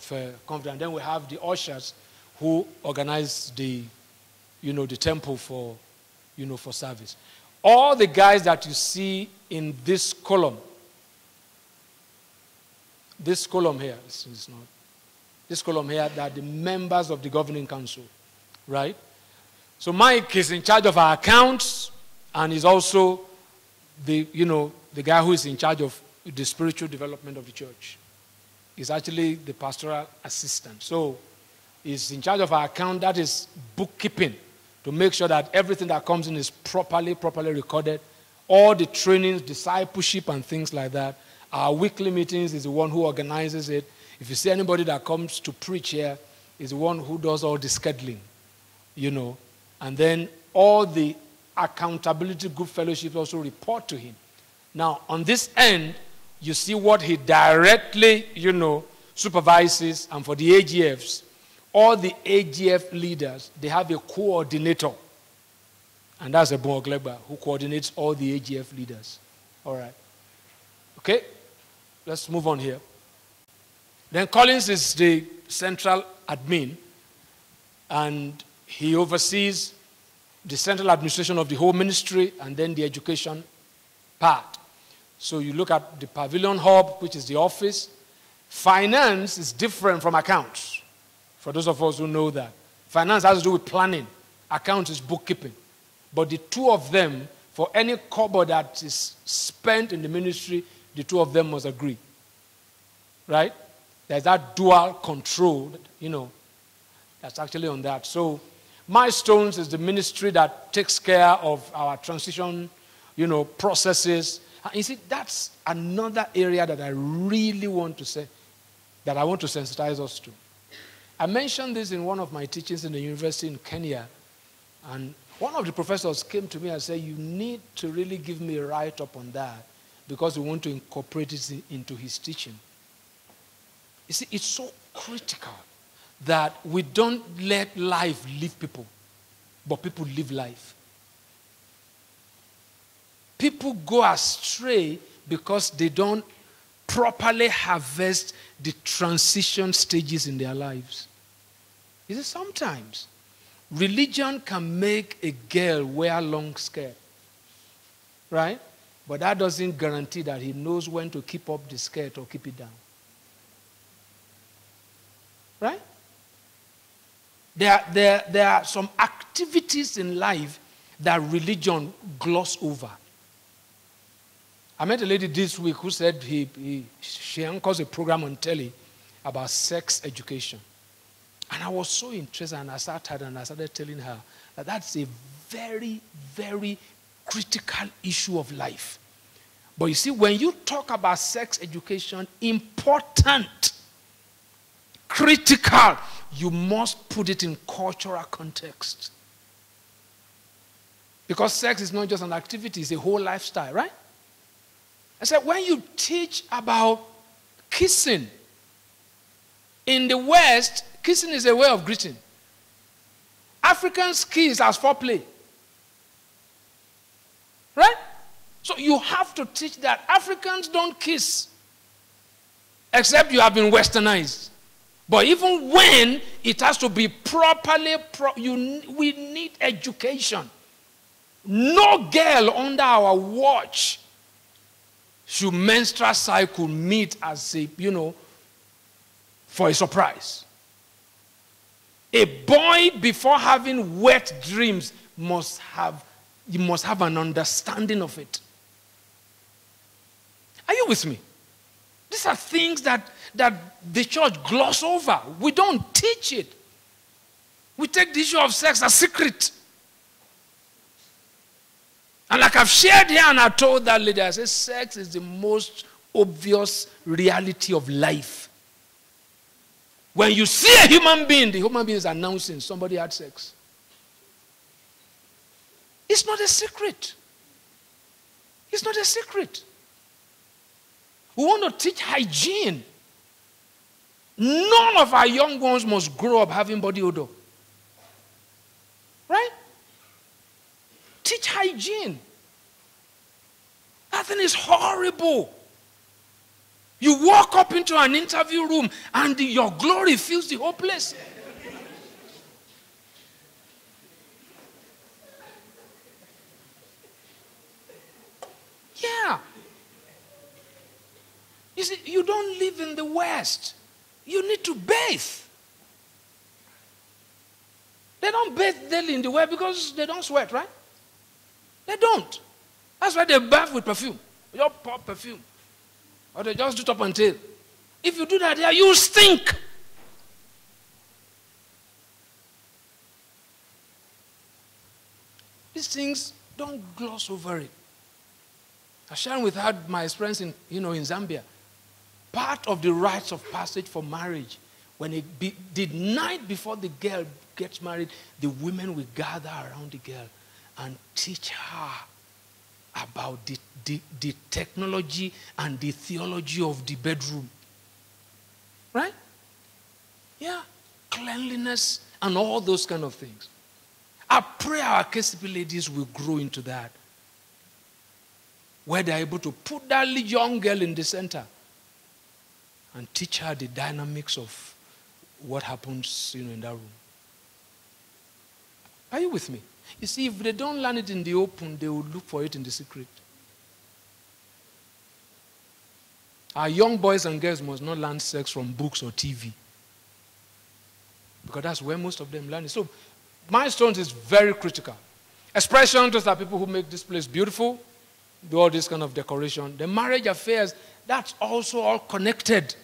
confident. Then we have the ushers who organize the, you know, the temple for, you know, for service. All the guys that you see in this column here, it's not, this column here, that are the members of the governing council, right? So Mike is in charge of our accounts, and is also the, you know, the guy who is in charge of the spiritual development of the church. He's actually the pastoral assistant. So he's in charge of our account, that is bookkeeping, to make sure that everything that comes in is properly recorded. All the trainings, discipleship, and things like that. Our weekly meetings is the one who organizes it. If you see anybody that comes to preach here, is the one who does all the scheduling, you know. And then all the accountability group fellowships also report to him. Now, on this end, you see what he directly, you know, supervises. And for the AGFs, all the AGF leaders, they have a coordinator. And that's a Bongleba who coordinates all the AGF leaders. All right. Okay? Let's move on here. Then Collins is the central admin, and he oversees the central administration of the whole ministry and then the education part. So you look at the Pavilion Hub, which is the office. Finance is different from accounts, for those of us who know that. Finance has to do with planning. Accounts is bookkeeping. But the two of them, for any kobo that is spent in the ministry, the two of them must agree. Right? There's that dual control, you know, that's actually on that. So Milestones is the ministry that takes care of our transition, you know, processes. And you see, that's another area that I really want to say, that I want to sensitize us to. I mentioned this in one of my teachings in the university in Kenya, and one of the professors came to me and said, you need to really give me a write-up on that because we want to incorporate it into his teaching. You see, it's so critical that we don't let life live people, but people live life. People go astray because they don't properly harvest the transition stages in their lives. You see, sometimes religion can make a girl wear long skirt, right? But that doesn't guarantee that he knows when to keep up the skirt or keep it down. Right? There are some activities in life that religion gloss over. I met a lady this week who said she anchors a program on telly about sex education. And I was so interested, and I started telling her that that's a very, very critical issue of life. But you see, when you talk about sex education, important, critical, you must put it in cultural context. Because sex is not just an activity, it's a whole lifestyle, right? I said, when you teach about kissing, in the West, kissing is a way of greeting. Africans kiss as foreplay. Right? So you have to teach that Africans don't kiss except you have been westernized. But even when it has to be properly, we need education. No girl under our watch should menstrual cycle meet as a, for a surprise. A boy, before having wet dreams, must have an understanding of it. Are you with me? These are things that the church gloss over. We don't teach it. We take the issue of sex as secret. And like I've shared here and I told that lady, I said, sex is the most obvious reality of life. When you see a human being, the human being is announcing somebody had sex. It's not a secret. It's not a secret. We want to teach hygiene. None of our young ones must grow up having body odor. Right? Teach hygiene. That thing is horrible. You walk up into an interview room and your glory fills the whole place. Yeah. You see, you don't live in the West. You need to bathe. They don't bathe daily in the West because they don't sweat, right? They don't. That's why they bath with perfume. They just pour perfume. Or they just do top and tail. If you do that here, you stink. These things, don't gloss over it. I shared with her my experience in Zambia. Part of the rites of passage for marriage, when the night before the girl gets married, the women will gather around the girl and teach her about the technology and the theology of the bedroom. Right? Yeah. Cleanliness and all those kind of things. I pray our KCP ladies will grow into that, where they're able to put that young girl in the center and teach her the dynamics of what happens, in that room. Are you with me? You see, if they don't learn it in the open, they will look for it in the secret. Our young boys and girls must not learn sex from books or TV, because that's where most of them learn it. So, milestones is very critical. Expressions, those are people who make this place beautiful, do all this kind of decoration. The marriage affairs, that's also all connected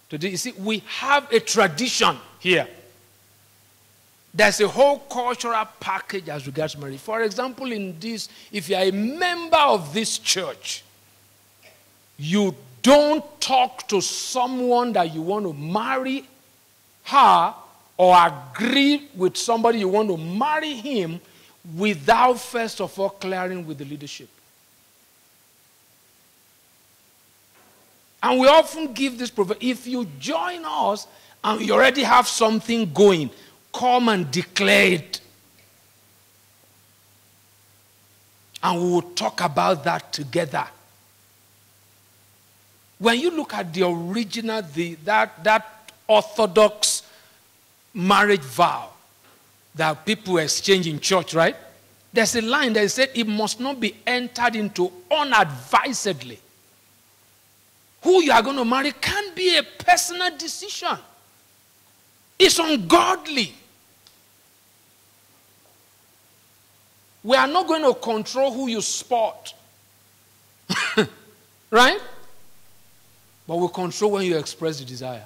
to this. You see, we have a tradition here. There's a whole cultural package as regards marriage. For example, in this, if you are a member of this church, you don't talk to someone that you want to marry her or agree with somebody you want to marry him without first of all clearing with the leadership. And we often give this provision. If you join us and you already have something going, come and declare it. And we will talk about that together. When you look at the original, that orthodox marriage vow that people exchange in church, right? There's a line that said it must not be entered into unadvisedly. Who you are going to marry can't be a personal decision. It's ungodly. We are not going to control who you spot. Right? But we control when you express the desire.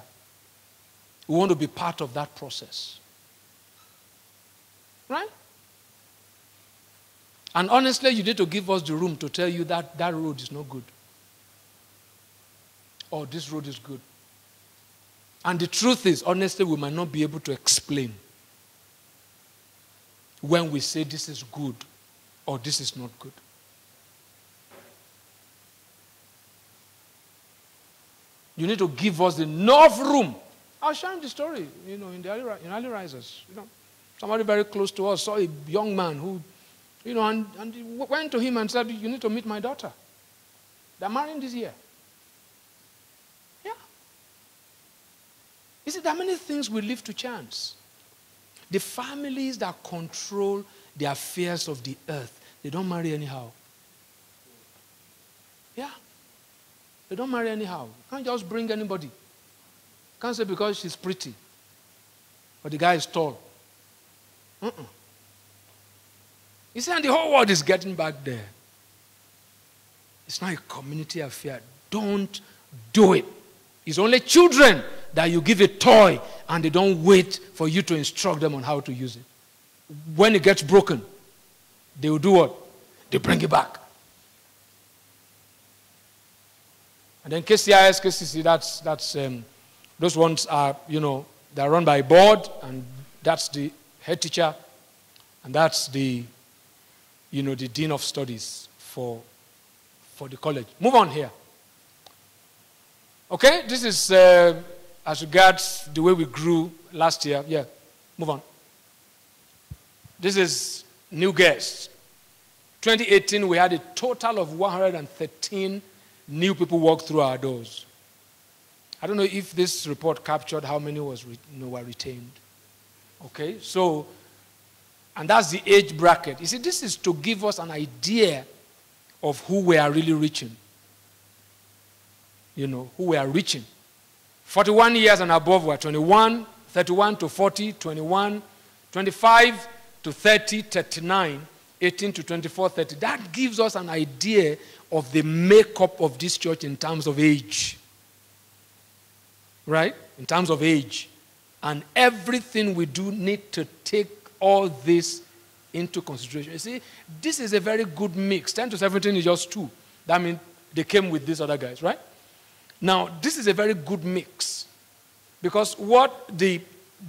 We want to be part of that process. Right? And honestly, you need to give us the room to tell you that that road is not good. Or this road is good. And the truth is, honestly, we might not be able to explain when we say this is good or this is not good. You need to give us enough room. I'll share the story, in early risers. Somebody very close to us saw a young man who, and he went to him and said, you need to meet my daughter. They're marrying this year. Yeah. You see, there are many things we leave to chance. The families that control the affairs of the earth, they don't marry anyhow. Yeah. They don't marry anyhow. You can't just bring anybody. You can't say because she's pretty. Or the guy is tall. You see, and the whole world is getting back there. It's not a community affair. Don't do it. It's only children that you give a toy and they don't wait for you to instruct them on how to use it. When it gets broken, they will do what? They bring it back. And then KCIS, KCC, those ones are, they're run by a board, and that's the head teacher, and that's the dean of studies for the college. Move on here. Okay, this is as regards the way we grew last year. Yeah, move on. This is new guests. 2018, we had a total of 113 new people walk through our doors. I don't know if this report captured how many were retained. Okay, so, and that's the age bracket. You see, this is to give us an idea of who we are really reaching. Who we are reaching. 41 years and above were 21, 31 to 40, 21, 25 to 30, 39, 18 to 24, 30. That gives us an idea of the makeup of this church in terms of age. Right? In terms of age. And everything we do need to take all this into consideration. You see, this is a very good mix. 10 to 17 is just 2. That means they came with these other guys, right? Now, this is a very good mix. Because what the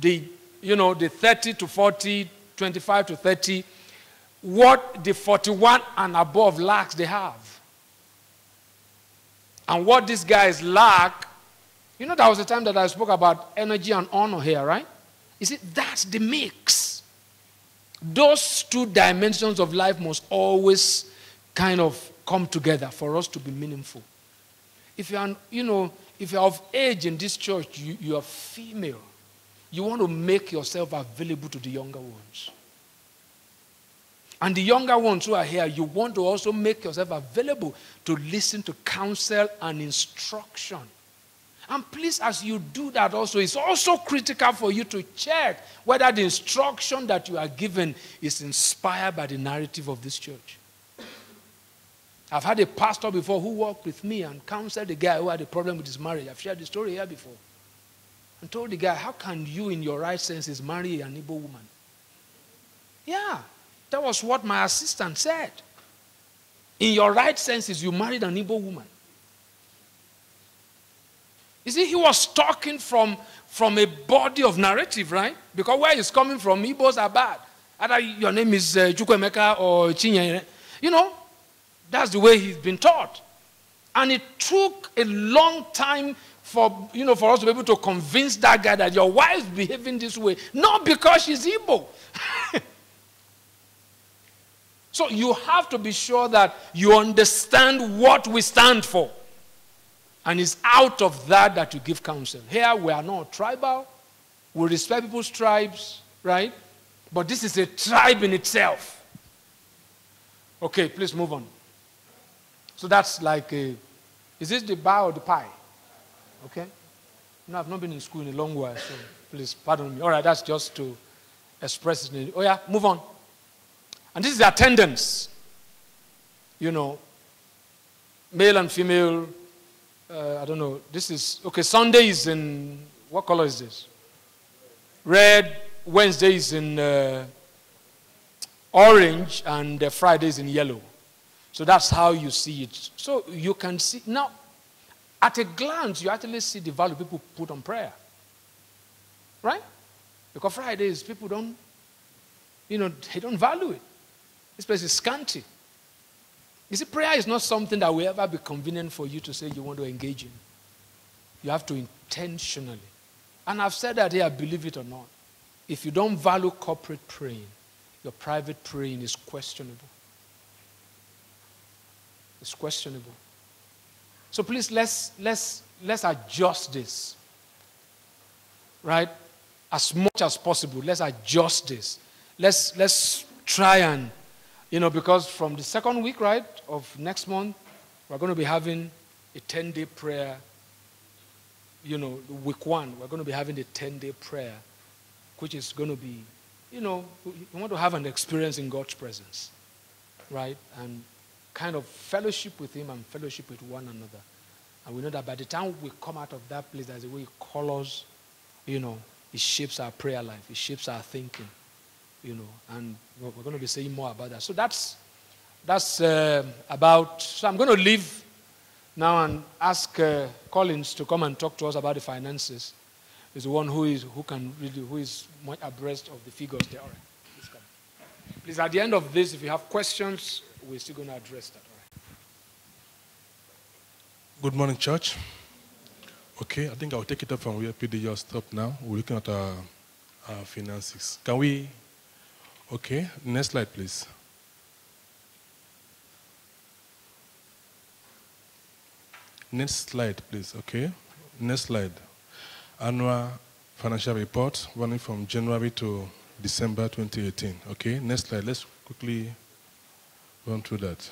30 to 40, 25 to 30, what the 41 and above lacks, they have. And what these guys lack, there was a time that I spoke about energy and honor here, right? You see, that's the mix. Those two dimensions of life must always kind of come together for us to be meaningful. If you're of age in this church, you are female, you want to make yourself available to the younger ones. And the younger ones who are here, you want to also make yourself available to listen to counsel and instruction. And please, as you do that also, it's also critical for you to check whether the instruction that you are given is inspired by the narrative of this church. I've had a pastor before who worked with me and counseled the guy who had a problem with his marriage. I've shared the story here before. And told the guy, how can you in your right senses marry an Igbo woman? Yeah, that was what my assistant said. In your right senses, you married an Igbo woman. You see, he was talking from a body of narrative, right? Because where he's coming from, Igbos are bad. Either your name is Chukwemeka or Chinyere. That's the way he's been taught. And it took a long time for us to be able to convince that guy that your wife's behaving this way. Not because she's Igbo. So you have to be sure that you understand what we stand for. And it's out of that you give counsel. Here we are not tribal. We respect people's tribes, right? But this is a tribe in itself. Okay, please move on. So that's like is this the bar or the pie? Okay? No, I've not been in school in a long while, so please pardon me. All right, that's just to express it. Oh yeah, move on. And this is the attendance. Male and female. I don't know. This is, okay, Sunday is in, what color is this? Red. Wednesday is in orange, and Friday is in yellow. So that's how you see it. So you can see, now, at a glance, you actually see the value people put on prayer. Right? Because Fridays, people don't, they don't value it. This place is scanty. You see, prayer is not something that will ever be convenient for you to say you want to engage in. You have to intentionally. And I've said that here, believe it or not. if you don't value corporate praying, your private praying is questionable. It's questionable. So please, let's adjust this. Right? As much as possible, let's adjust this. Let's try and, because from the second week, right, of next month, we're going to be having a 10-day prayer. Week 1, we're going to be having a 10-day prayer, which is going to be, we want to have an experience in God's presence, right? And kind of fellowship with Him and fellowship with one another. And we know that by the time we come out of that place, there's a way it colors, it shapes our prayer life, it shapes our thinking, and we're going to be saying more about that. So that's about, so I'm going to leave now and ask Collins to come and talk to us about the finances. He's the one who is much abreast of the figures there. All right, please come. Please, at the end of this, if you have questions, we're still going to address that. All right. Good morning, church. Okay, I think I'll take it up from where PD just stopped now. We're looking at our finances. Can we? Okay, next slide, please. Next slide, please. Okay, next slide. Annual financial report running from January to December 2018. Okay, next slide. Let's quickly run through that.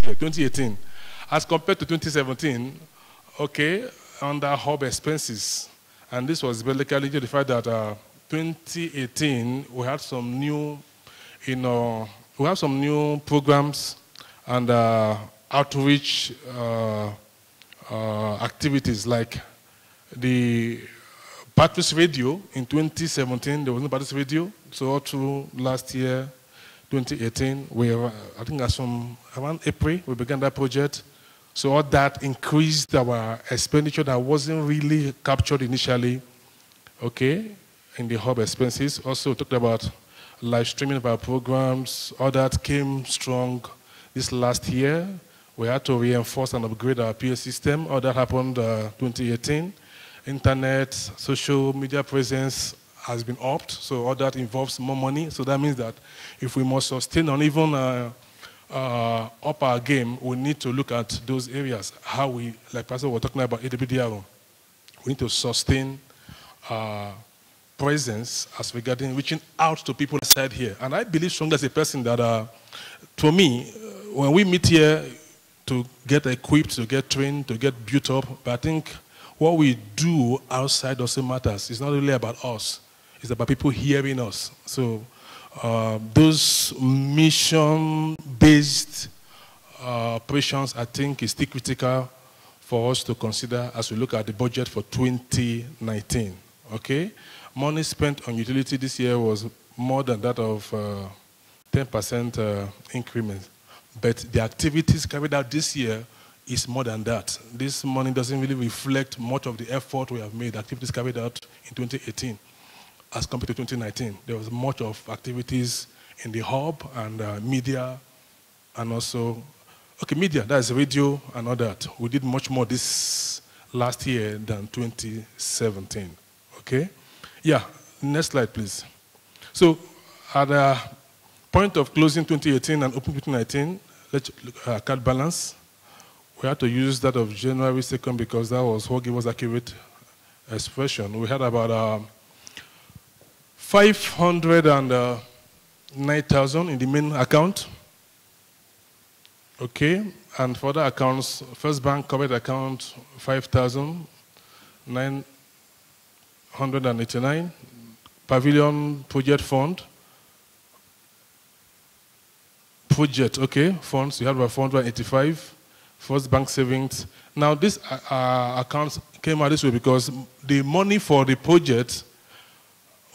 year, 2018. As compared to 2017, okay, under hub expenses. And this was basically the fact that 2018, we had some new, we have some new programs and outreach activities like the Patrice Radio. In 2017, there was no Patrice Radio. So all through last year, 2018, I think around April, we began that project. So all that increased our expenditure that wasn't really captured initially, okay, in the hub expenses. Also talked about live streaming of our programs. All that came strong this last year. We had to reinforce and upgrade our PA system. All that happened 2018. Internet, social media presence has been upped, so all that involves more money. So that means that if we must sustain or even up our game, we need to look at those areas. How we, like Pastor was talking about AWDR, we need to sustain presence as regarding reaching out to people outside here. And I believe strongly as a person that, to me, when we meet here to get equipped, to get trained, to get built up, but I think what we do outside also matters. It's not really about us. It's about people hearing us. So those mission-based operations, I think, is still critical for us to consider as we look at the budget for 2019. Okay? Money spent on utility this year was more than that of 10% increment. But the activities carried out this year is more than that. This money doesn't really reflect much of the effort we have made, activities carried out in 2018 as compared to 2019. There was much of activities in the hub and media and also, okay, media, that's radio and all that. We did much more this last year than 2017, okay? Yeah, next slide, please. So at the point of closing 2018 and opening 2019, let's look at account balance. We had to use that of January 2nd because that was what gave us accurate expression. We had about 509,000 in the main account. Okay, and for other accounts, First Bank covered account 5,989. Pavilion Project Fund. Project, okay, funds, you have about 485. First Bank Savings. Now, this accounts came out this way because the money for the project,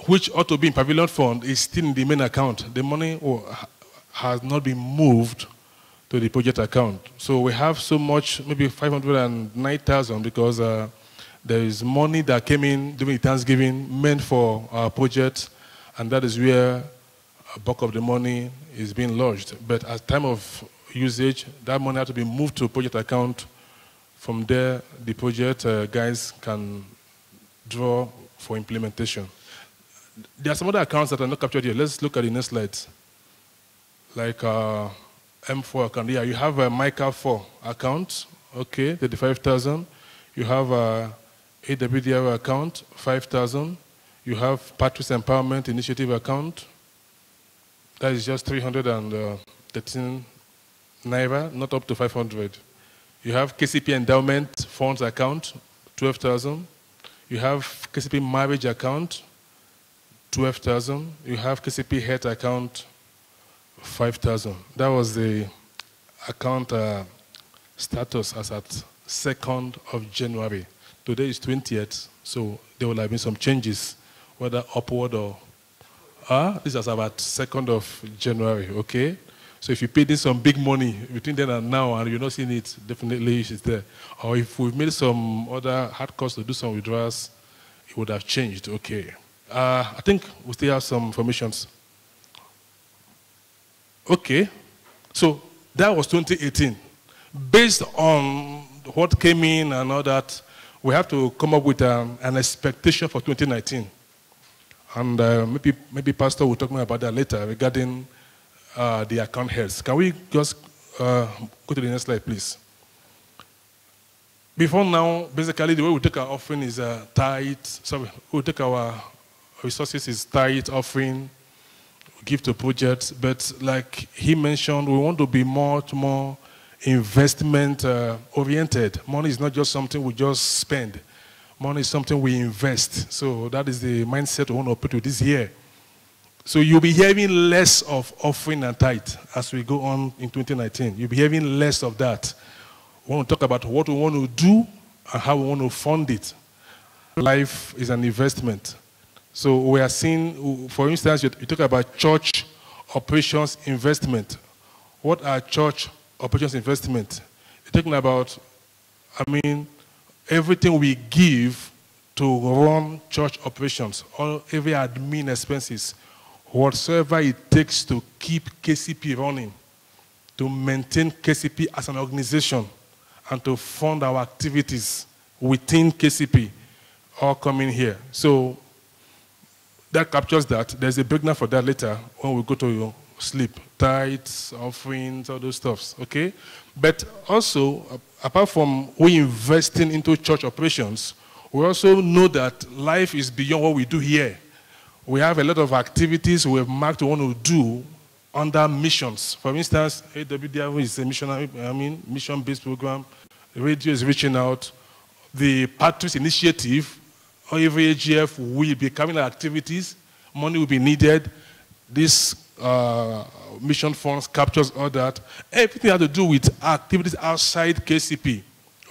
which ought to be in Pavilion Fund, is still in the main account. The money has not been moved to the project account. So we have so much, maybe 509,000, because there is money that came in during Thanksgiving meant for our project, and that is where a bulk of the money is being lodged. But at time of usage, that money had to be moved to a project account. From there, the project guys can draw for implementation. There are some other accounts that are not captured here. Let's look at the next slide. Like M4 account. Yeah, you have a MICA 4 account, okay, 35,000. You have a AWDR account, 5,000. You have Patrice Empowerment Initiative account. That is just 313 Naira, not up to 500. You have KCP Endowment Funds account, 12,000. You have KCP Marriage account, 12,000. You have KCP Health account, 5,000. That was the account status as at 2nd of January. Today is 20th, so there will have been some changes, whether upward or... this is about 2nd of January, okay? So if you paid in some big money between then and now and you're not seeing it, definitely it's there. Or if we've made some other hard costs to do some withdrawals, it would have changed, okay. I think we still have some informations. Okay, so that was 2018. Based on what came in and all that, we have to come up with an expectation for 2019. And maybe Pastor will talk more about that later regarding the account heads. Can we just go to the next slide, please? Before now, basically the way we take our offering is tithe. Sorry, we take our resources is tithe, offering, give to projects. But like he mentioned, we want to be much more investment oriented. Money is not just something we just spend. Money is something we invest. So that is the mindset we want to put with this year. So you'll be hearing less of offering and tithe as we go on in 2019. You'll be hearing less of that. We want to talk about what we want to do and how we want to fund it. Life is an investment. So we are seeing, for instance, you talk about church operations investment. What are church operations investment? You're talking about, everything we give to run church operations, every admin expenses, whatsoever it takes to keep KCP running, to maintain KCP as an organization, and to fund our activities within KCP, all coming here. So that captures that. There's a breakdown for that later when we go to sleep. Tithes, offerings, all those stuffs, okay? But also, apart from we investing into church operations, we also know that life is beyond what we do here. We have a lot of activities we have marked we want to do under missions. For instance, AWDR is a mission-based program. Radio is reaching out. The Patrice Initiative, or every AGF will be coming activities. Money will be needed. This mission funds captures all that. Everything has to do with activities outside KCP.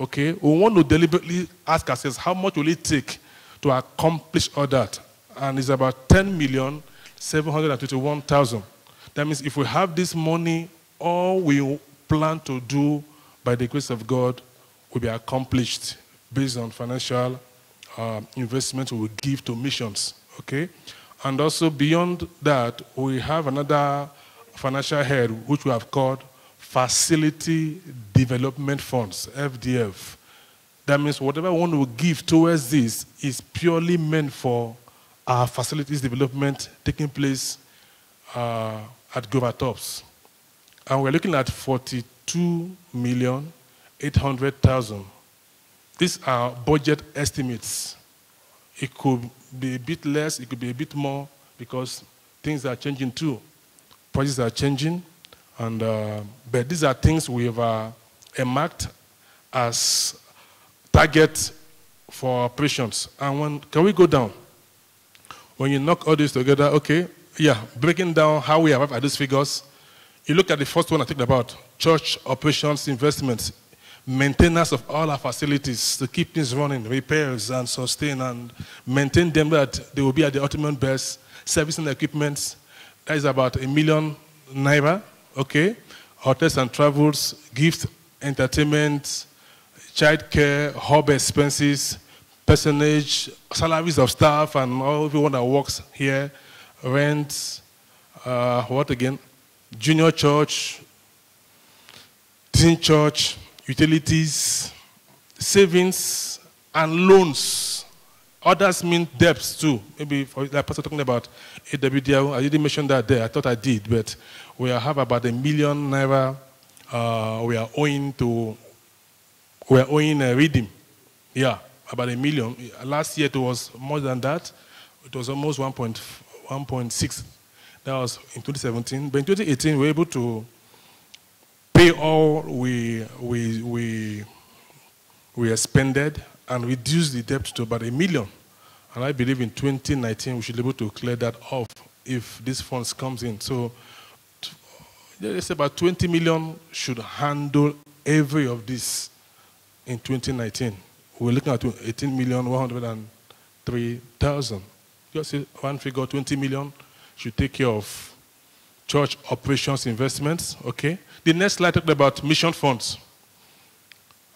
Okay? We want to deliberately ask ourselves, how much will it take to accomplish all that? And it's about 10,721,000. That means if we have this money, all we plan to do by the grace of God will be accomplished based on financial investment we will give to missions. Okay? And also beyond that, we have another financial head which we have called Facility Development Funds, FDF. That means whatever we want to give towards this is purely meant for our facilities development taking place at Govatops. And we're looking at 42,800,000. These are budget estimates. It could be a bit less, it could be a bit more, because things are changing too. Projects are changing, and but these are things we have earmarked as target for operations. And can we go down? When you knock all this together, okay, yeah, breaking down how we arrive at these figures, you look at the first one I talked about, church operations investments, maintenance of all our facilities to keep things running, repairs and sustain and maintain them that they will be at the ultimate best, servicing equipment, that is about ₦1 million, okay? Hotels and travels, gift, entertainment, childcare, hub expenses, personage, salaries of staff and everyone that works here, rent, what again? Junior church, teen church, utilities, savings, and loans. Others mean debts too. Maybe for that person talking about AWDR, I didn't mention that there. I thought I did, but we have about ₦1 million we are owing Redeem. Yeah, about $1 million. Last year it was more than that. It was almost 1.6. That was in 2017. But in 2018, we were able to pay all we expended and reduce the debt to about $1 million. And I believe in 2019 we should be able to clear that off if this funds comes in. So it's about 20 million should handle every of this in 2019. We're looking at 18,103,000. Just one figure, 20 million should take care of church operations investments, okay? The next slide talked about mission funds.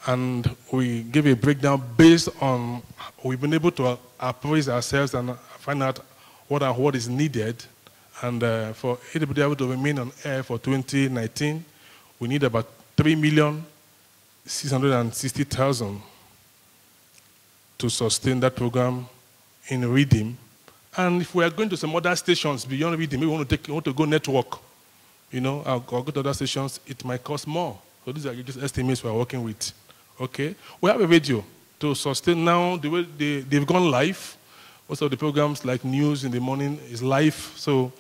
And we give a breakdown based on, we've been able to appraise ourselves and find out what is needed. And for AWDR to remain on air for 2019, we need about 3,660,000 to sustain that program in Redeem. And if we are going to some other stations beyond Redeem, we want to go network, or go to other stations, it might cost more. So these are just estimates we are working with. Okay? We have a radio to sustain now. The way they've gone live. Most of the programs like news in the morning is live. So,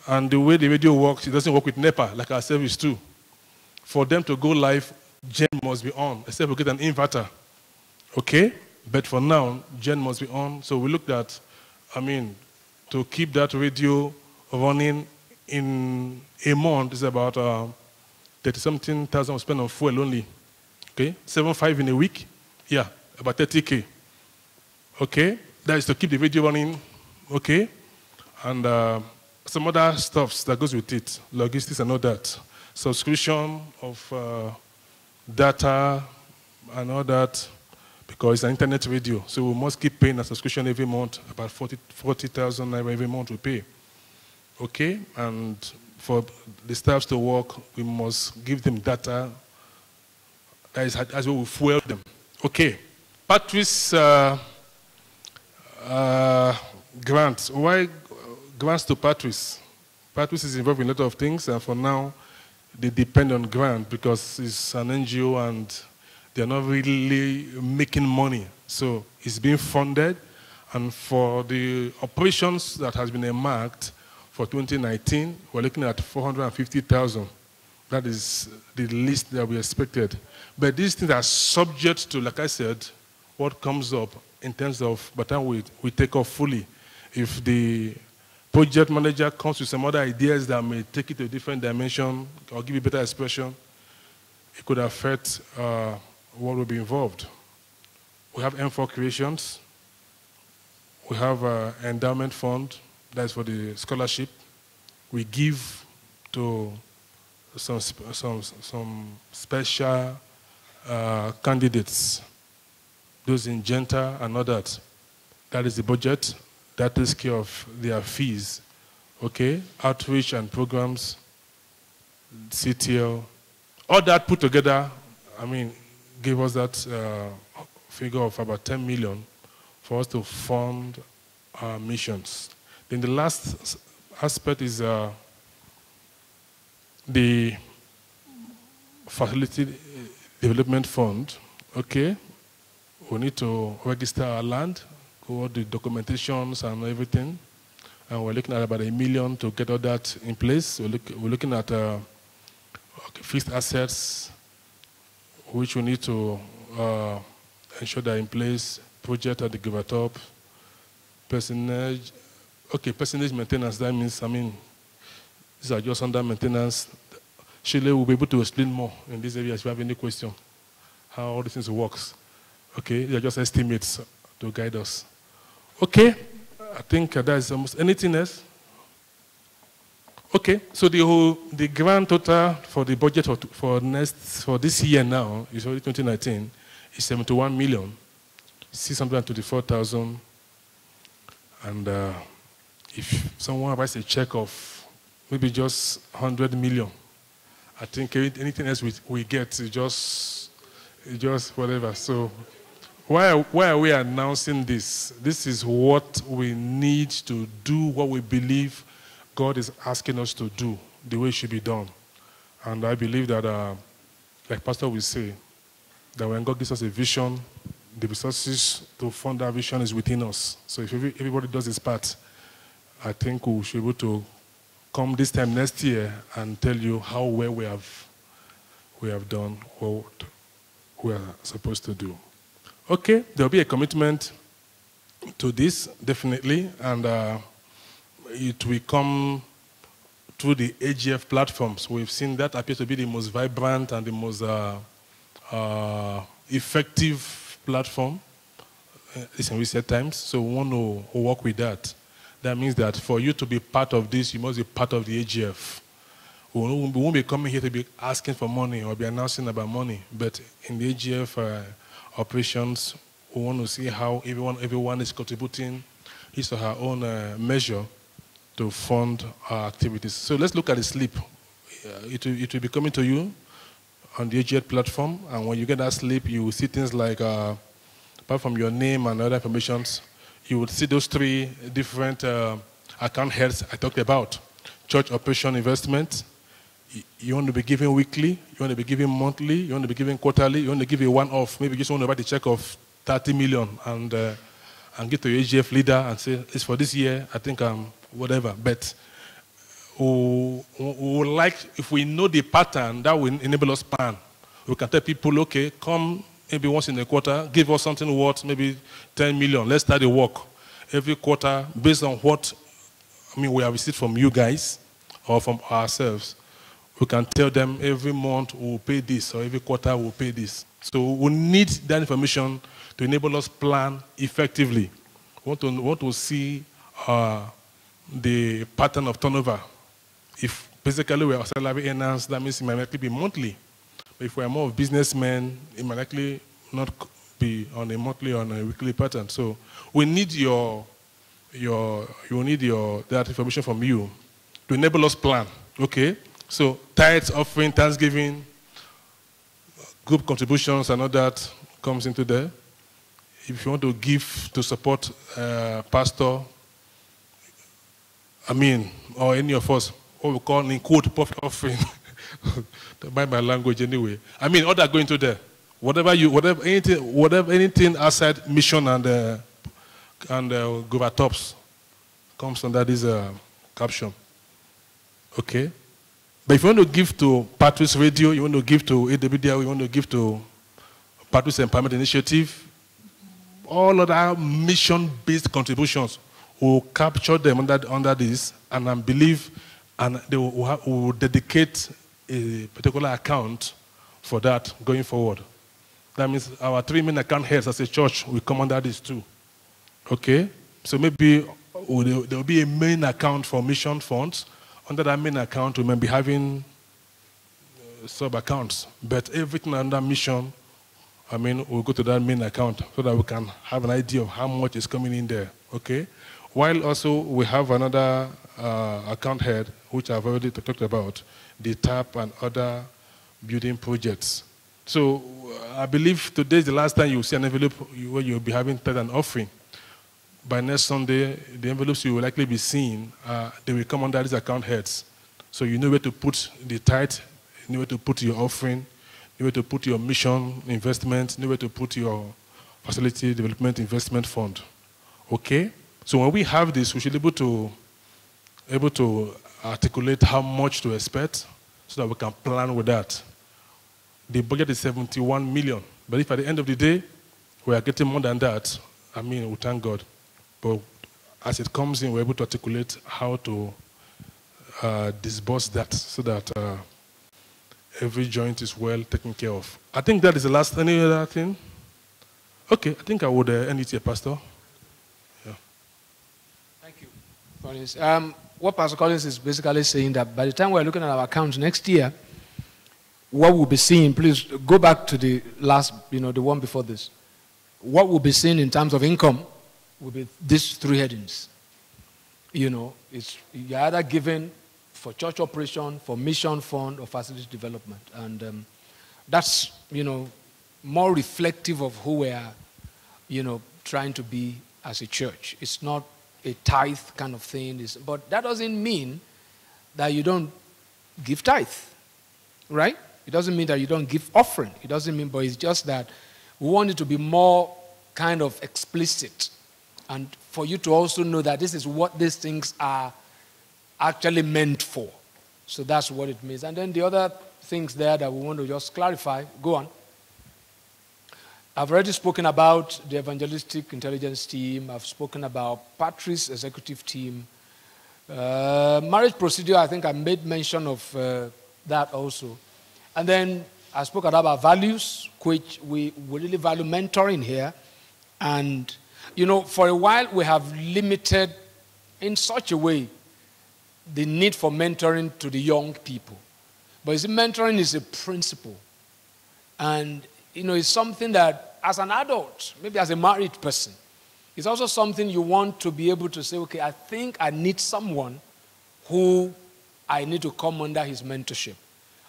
and the way the radio works, it doesn't work with NEPA like our service too. for them to go live, gen must be on, except we get an inverter. Okay? But for now, gen must be on. So we looked at, to keep that radio running in a month is about 30-something thousand spent on fuel only. Okay? 7.5 in a week. Yeah, about 30K. Okay? That is to keep the radio running. Okay? And some other stuffs that goes with it, logistics and all that. Subscription of data and all that, because it's an internet radio. So we must keep paying a subscription every month, about 40,000 naira every month we pay. Okay? And for the staffs to work, we must give them data as well we fuel them. Okay. Patrice grants. Why grants to Patrice? Patrice is involved in a lot of things, and for now, they depend on grant because it's an NGO and they're not really making money. So it's being funded, and for the operations that has been earmarked for 2019, we're looking at 450,000. That is the least that we expected. But these things are subject to, like I said, what comes up in terms of, by the time we take off fully. If the project manager comes with some other ideas that may take it to a different dimension or give you better expression, it could affect what will be involved. We have M4 Creations. We have an endowment fund that's for the scholarship. We give to some special candidates, those in Genta and all that. That is the budget. That takes care of their fees. Okay? Outreach and programs, CTL. All that put together, gave us that figure of about 10 million for us to fund our missions. Then the last aspect is the Facility Development Fund. Okay? We need to register our land, all the documentations and everything. And we're looking at about 1 million to get all that in place. We're looking at fixed assets, which we need to ensure that in place. Project at the give top. Personage. Okay, personage maintenance, that means, these are just under maintenance. Shirley will be able to explain more in this area if you have any question, how all these things works. Okay, they are just estimates to guide us. Okay, I think that is almost anything else. Okay, so the grand total for the budget for this year now is already 2019 is 71,624,000, and if someone writes a check of maybe just 100 million, I think anything else we get is just whatever. So why are we announcing this? This is what we need to do, what we believe God is asking us to do, the way it should be done. And I believe that, like Pastor will say, that when God gives us a vision, the resources to fund that vision is within us. So if everybody does his part, I think we should be able to come this time next year and tell you how well we have done what we are supposed to do. Okay, there will be a commitment to this, definitely, and it will come through the AGF platforms. We've seen that appears to be the most vibrant and the most effective platform in recent times, so we want to work with that. That means that for you to be part of this, you must be part of the AGF. We won't be coming here to be asking for money or be announcing about money, but in the AGF operations, we want to see how everyone is contributing his or her own measure to fund our activities. So let's look at the slip. It will be coming to you on the AGF platform, and when you get that slip, you will see things like, apart from your name and other information, you will see those 3 different account heads I talked about. Church operation investment. You want to be giving weekly, you want to be giving monthly, you want to be giving quarterly, you want to give a one-off. Maybe you just want to write a check of 30 million and give to your AGF leader and say, it's for this year, I think whatever. But who like, if we know the pattern, that will enable us plan. We can tell people, okay, come maybe once in a quarter, give us something worth maybe 10 million. Let's start the work every quarter based on what we have received from you guys or from ourselves. We can tell them every month we'll pay this or every quarter we'll pay this. So we need that information to enable us plan effectively. We want to see the pattern of turnover. If basically we are salary earners, that means it might likely be monthly. But if we are more of businessmen, it might likely not be on a monthly or on a weekly pattern. So we need that information from you to enable us plan. Okay? So tithes, offering, thanksgiving, group contributions and all that comes into there. If you want to give to support pastor, or any of us, what we call in quote profit offering, by my language anyway. All that going to there. Anything outside mission and Govatops comes under this caption. Okay? But if you want to give to Patrice Radio, you want to give to AWDR, you want to give to Patrice Empowerment Initiative, all other mission-based contributions, will capture them under this, and I believe they will dedicate a particular account for that going forward. That means our 3 main account heads as a church will come under this too. Okay? So maybe there will be a main account for mission funds. Under that main account, we may be having sub-accounts. But everything under mission, we'll go to that main account so that we can have an idea of how much is coming in there. Okay? While also we have another account head, which I've already talked about, the TAP and other building projects. So I believe today is the last time you'll see an envelope where you'll be having tithe and offering. By next Sunday, the envelopes you will likely be seeing, they will come under these account heads. So you know where to put the tithe, you know where to put your offering, you know where to put your mission investment, you know where to put your facility development investment fund. Okay? So when we have this, we should be able to articulate how much to expect so that we can plan with that. The budget is 71 million. But if at the end of the day, we are getting more than that, we thank God. But as it comes in, we're able to articulate how to disburse that so that every joint is well taken care of. I think that is the last. Any other thing? Okay, I think I would end it here, Pastor. Yeah. Thank you, Collins. What Pastor Collins is basically saying that by the time we're looking at our accounts next year, what we'll be seeing, please go back to the last, the one before this. What we'll be seeing in terms of income will be these 3 headings. You're either given for church operation, for mission fund, or facility development. And that's, more reflective of who we are, trying to be as a church. It's not a tithe kind of thing. But that doesn't mean that you don't give tithe, right? It doesn't mean that you don't give offering. It doesn't mean, but it's just that we want it to be more kind of explicit. And for you to also know that this is what these things are actually meant for. So that's what it means. And then the other things there that we want to just clarify, go on. I've already spoken about the evangelistic intelligence team. I've spoken about Patrice's executive team. Marriage procedure, I think I made mention of that also. And then I spoke about values, which we really value mentoring here. And, for a while we have limited in such a way the need for mentoring to the young people. But mentoring is a principle. And, it's something that as an adult, maybe as a married person, it's also something you want to be able to say, okay, I think I need someone who I need to come under his mentorship.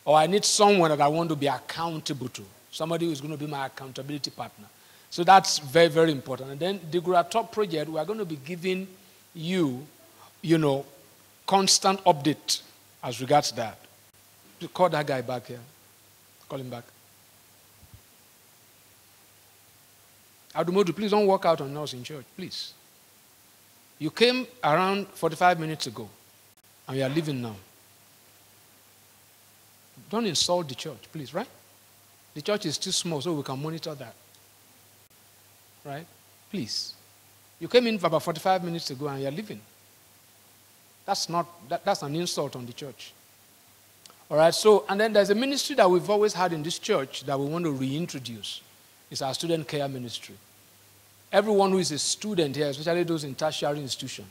Or I need someone that I want to be accountable to. Somebody who is going to be my accountability partner. So that's very, very important. And then the Top project, we are going to be giving you, constant update as regards that. Call that guy back here. Call him back. Adumodu, please don't walk out on us in church, please. You came around 45 minutes ago. And you are leaving now. Don't insult the church, please, right? The church is too small, so we can monitor that. Right? Please. You came in for about 45 minutes ago and you're leaving. That's an insult on the church. All right, so, and then there's a ministry that we've always had in this church that we want to reintroduce. It's our student care ministry. Everyone who is a student here, especially those in tertiary institution,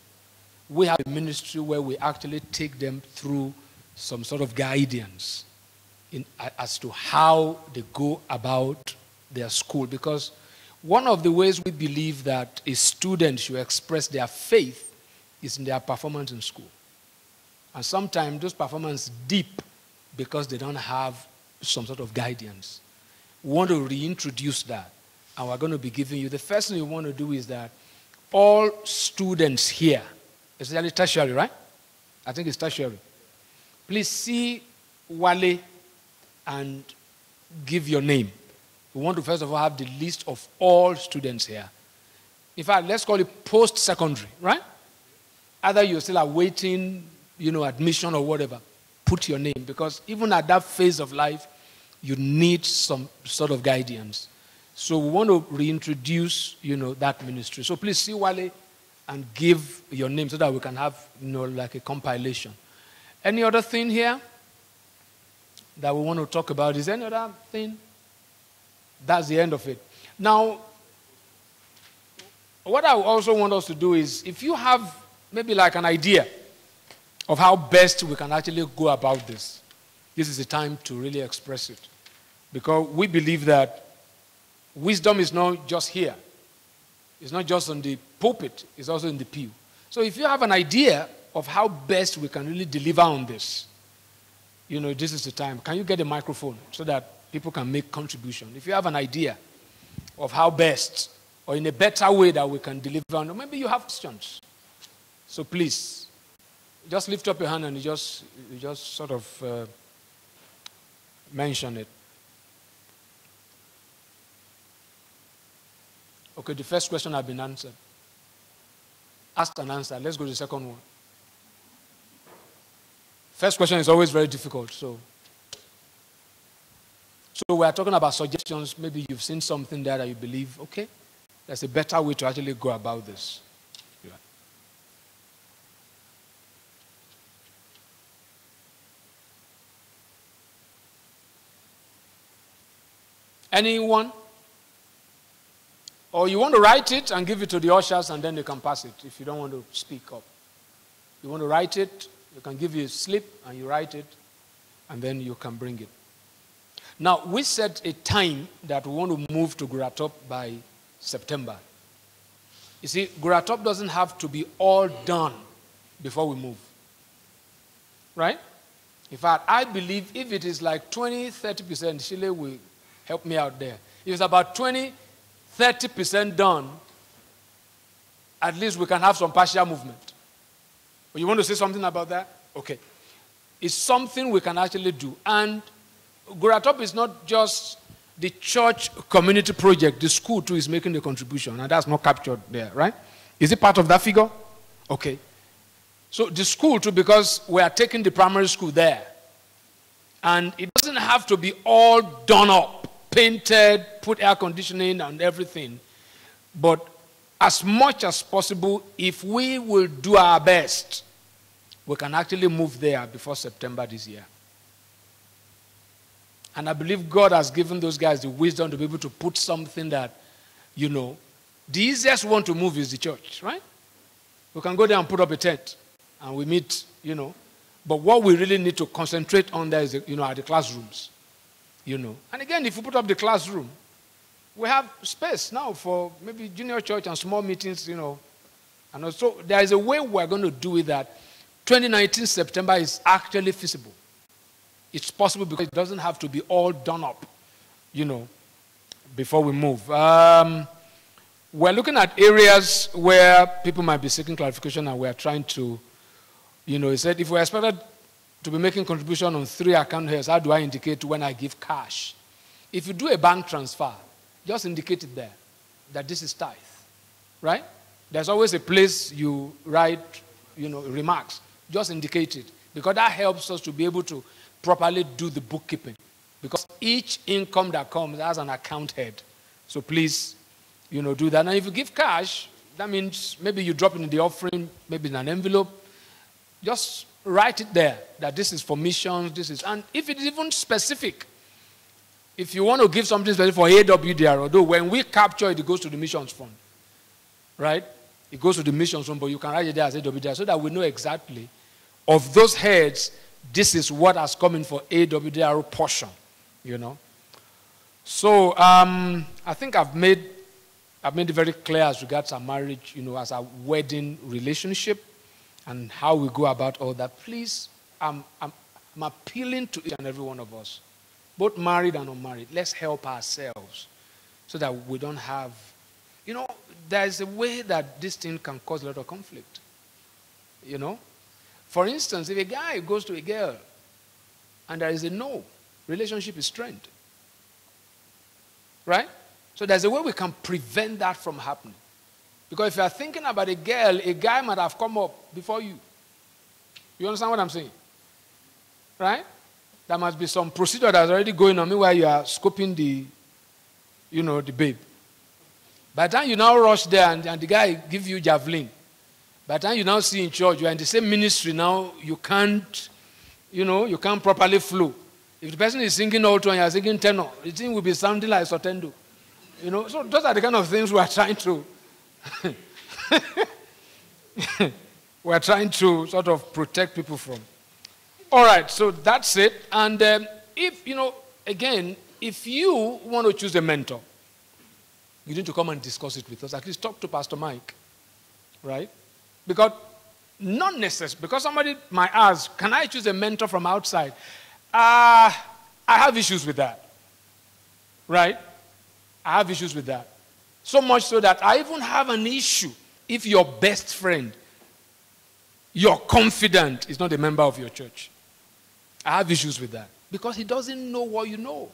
we have a ministry where we actually take them through some sort of guidance as to how they go about their school. Because one of the ways we believe that a student should express their faith is in their performance in school. And sometimes those performances deep because they don't have some sort of guidance. We want to reintroduce that. And we're going to be giving you, the first thing you want to do is that all students here, especially tertiary, right? I think it's tertiary. Please see Wale and give your name. We want to first of all have the list of all students here. In fact, let's call it post-secondary, right? Either you're still awaiting, admission or whatever. Put your name, because even at that phase of life, you need some sort of guidance. So we want to reintroduce, that ministry. So please see Wale and give your name so that we can have, like a compilation. Any other thing here that we want to talk about? Is there any other thing? That's the end of it. Now, what I also want us to do is, if you have maybe like an idea of how best we can actually go about this, this is the time to really express it. Because we believe that wisdom is not just here. It's not just on the pulpit. It's also in the pew. So if you have an idea of how best we can really deliver on this, this is the time. Can you get a microphone so that people can make contribution? If you have an idea of how best or in a better way that we can deliver on, or maybe you have questions. So please, just lift up your hand and you just sort of mention it. Okay, the first question has been answered. Asked and answered. Let's go to the second one. First question is always very difficult. So we are talking about suggestions. Maybe you've seen something there that you believe, okay, there's a better way to actually go about this. Yeah. Anyone? Or you want to write it and give it to the ushers and then they can pass it if you don't want to speak up. You want to write it, you can give you a slip and you write it and then you can bring it. Now, we set a time that we want to move to Guratop by September. You see, Guratop doesn't have to be all done before we move. Right? In fact, I believe if it is like 20-30%, Shile will help me out there. If it's about 20-30% done, at least we can have some partial movement. You want to say something about that? Okay. It's something we can actually do. And Guratop is not just the church community project. The school too is making the contribution, and that's not captured there, right? Is it part of that figure? Okay. So the school too, because we are taking the primary school there. And it doesn't have to be all done up, painted, put air conditioning and everything. But as much as possible, if we will do our best, we can actually move there before September this year. And I believe God has given those guys the wisdom to be able to put something that, the easiest one to move is the church, right? We can go there and put up a tent and we meet, But what we really need to concentrate on there is, are the classrooms, And again, if we put up the classroom, we have space now for maybe junior church and small meetings, And also there is a way we're going to do it that 2019 September is actually feasible. It's possible because it doesn't have to be all done up, before we move. We're looking at areas where people might be seeking clarification and we're trying to, he said, if we're expected to be making contribution on 3 account heads, how do I indicate when I give cash? If you do a bank transfer, just indicate it there, that this is tithe, right? There's always a place you write, remarks. Just indicate it. Because that helps us to be able to properly do the bookkeeping. Because each income that comes has an account head. So please, do that. And if you give cash, that means maybe you drop it in the offering, maybe in an envelope. Just write it there that this is for missions, and if it is even specific, if you want to give something specific for AWDR, although when we capture it, it goes to the missions fund, right? It goes to the missions fund, but you can write it there as AWDR so that we know exactly of those heads, this is what has come in for AWDR portion, So I think I've made it very clear as regards our marriage, as our wedding relationship and how we go about all that. Please, I'm appealing to each and every one of us, both married and unmarried. Let's help ourselves so that we don't have, there's a way that this thing can cause a lot of conflict. For instance, if a guy goes to a girl and there is a no, relationship is strained. Right? So there's a way we can prevent that from happening. Because if you are thinking about a girl, a guy might have come up before you. You understand what I'm saying? Right? There must be some procedure that's already going on while you are scoping the babe. By the time you now rush there and the guy gives you javelin, by the time you now see in church, you are in the same ministry now, you can't properly flow. If the person is singing alto and you are singing tenor, the thing will be sounding like sotendo. So those are the kind of things we are trying to we're trying to sort of protect people from. All right, so that's it. And if, again, if you want to choose a mentor, you need to come and discuss it with us. At least talk to Pastor Mike, right? Because not necessarily, because somebody might ask, can I choose a mentor from outside? I have issues with that, right? I have issues with that. So much so that I even have an issue if your best friend, your confidant, is not a member of your church. I have issues with that. Because he doesn't know what you know.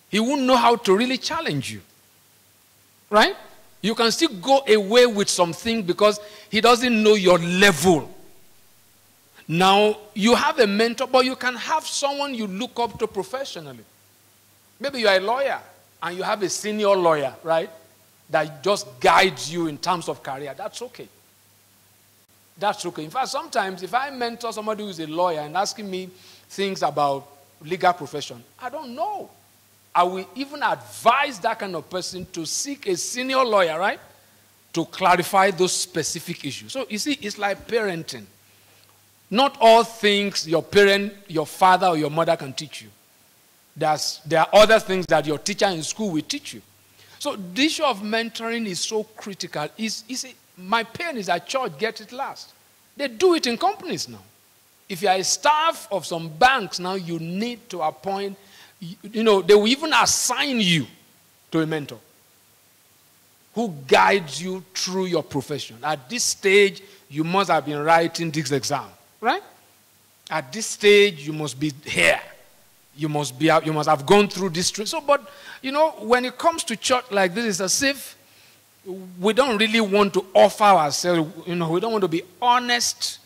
He won't know how to really challenge you. Right? You can still go away with something because he doesn't know your level. Now, you have a mentor, but you can have someone you look up to professionally. Maybe you are a lawyer. And you have a senior lawyer, right, that just guides you in terms of career. That's okay. That's okay. In fact, sometimes if I mentor somebody who is a lawyer and asking me things about legal profession, I don't know. I will even advise that kind of person to seek a senior lawyer, right, to clarify those specific issues. So, you see, it's like parenting. Not all things your parent, your father, or your mother can teach you. There are other things that your teacher in school will teach you. So the issue of mentoring is so critical. My pain is that church gets it last. They do it in companies now. If you are a staff of some banks now, you need to appoint, they will even assign you to a mentor who guides you through your profession. At this stage, you must have been writing this exam, right? At this stage, you must be here. You must have gone through this. So, but, when it comes to church like this, it's as if we don't really want to offer ourselves. We don't want to be honest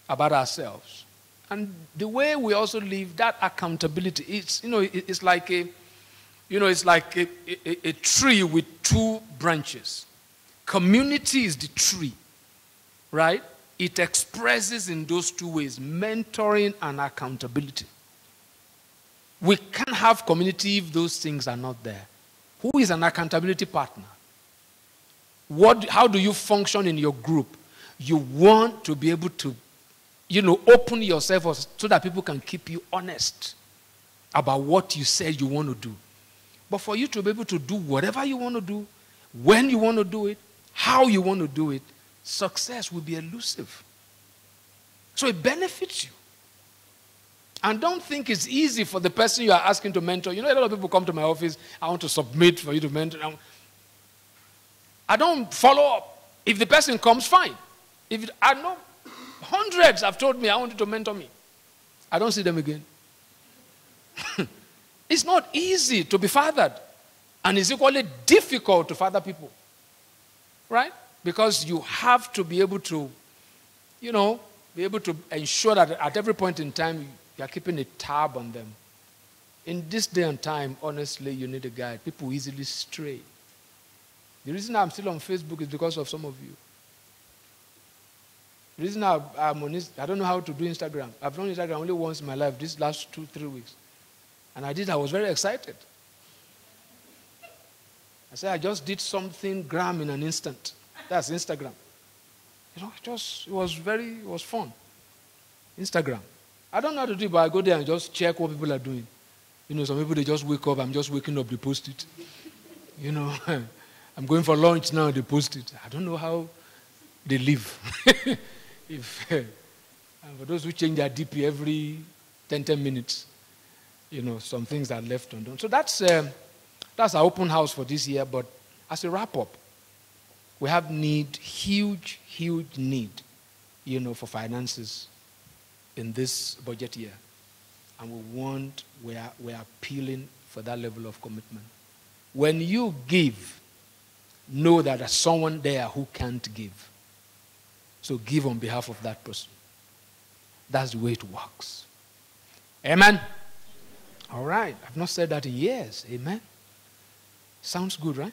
about ourselves. And the way we also live, that accountability, it's like a tree with two branches. Community is the tree, right? It expresses in those two ways, mentoring and accountability. We can't have community if those things are not there. Who is an accountability partner? How do you function in your group? You want to be able to, open yourself so that people can keep you honest about what you said you want to do. But for you to be able to do whatever you want to do, when you want to do it, how you want to do it, success will be elusive. So it benefits you. And don't think it's easy for the person you are asking to mentor. A lot of people come to my office, I want to submit for you to mentor. I don't follow up. If the person comes, fine. I know hundreds have told me, I want you to mentor me. I don't see them again. It's not easy to be fathered. And it's equally difficult to father people. Right? Because you have to be able to, be able to ensure that at every point in time you are keeping a tab on them. In this day and time, honestly, you need a guide. People easily stray. The reason I'm still on Facebook is because of some of you. The reason I'm on I don't know how to do Instagram. I've done Instagram only once in my life, these last 2-3 weeks. And I was very excited. I said, I just did something gram in an instant. That's Instagram. You know, it was fun. Instagram. I don't know how to do it, but I go there and just check what people are doing. You know, some people, they just wake up. I'm just waking up, they post it. You know, I'm going for lunch now, they post it. I don't know how they live. And for those who change their DP every 10 minutes, you know, some things are left undone. So that's our open house for this year. But as a wrap-up, we have huge need, you know, for finances in this budget year. And we are appealing for that level of commitment. When you give, know that there's someone there who can't give. So give on behalf of that person. That's the way it works. Amen? All right. I've not said that in years. Amen? Sounds good, right?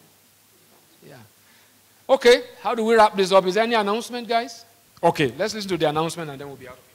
Yeah. Okay. How do we wrap this up? Is there any announcement, guys? Okay. Let's listen to the announcement and then we'll be out of here.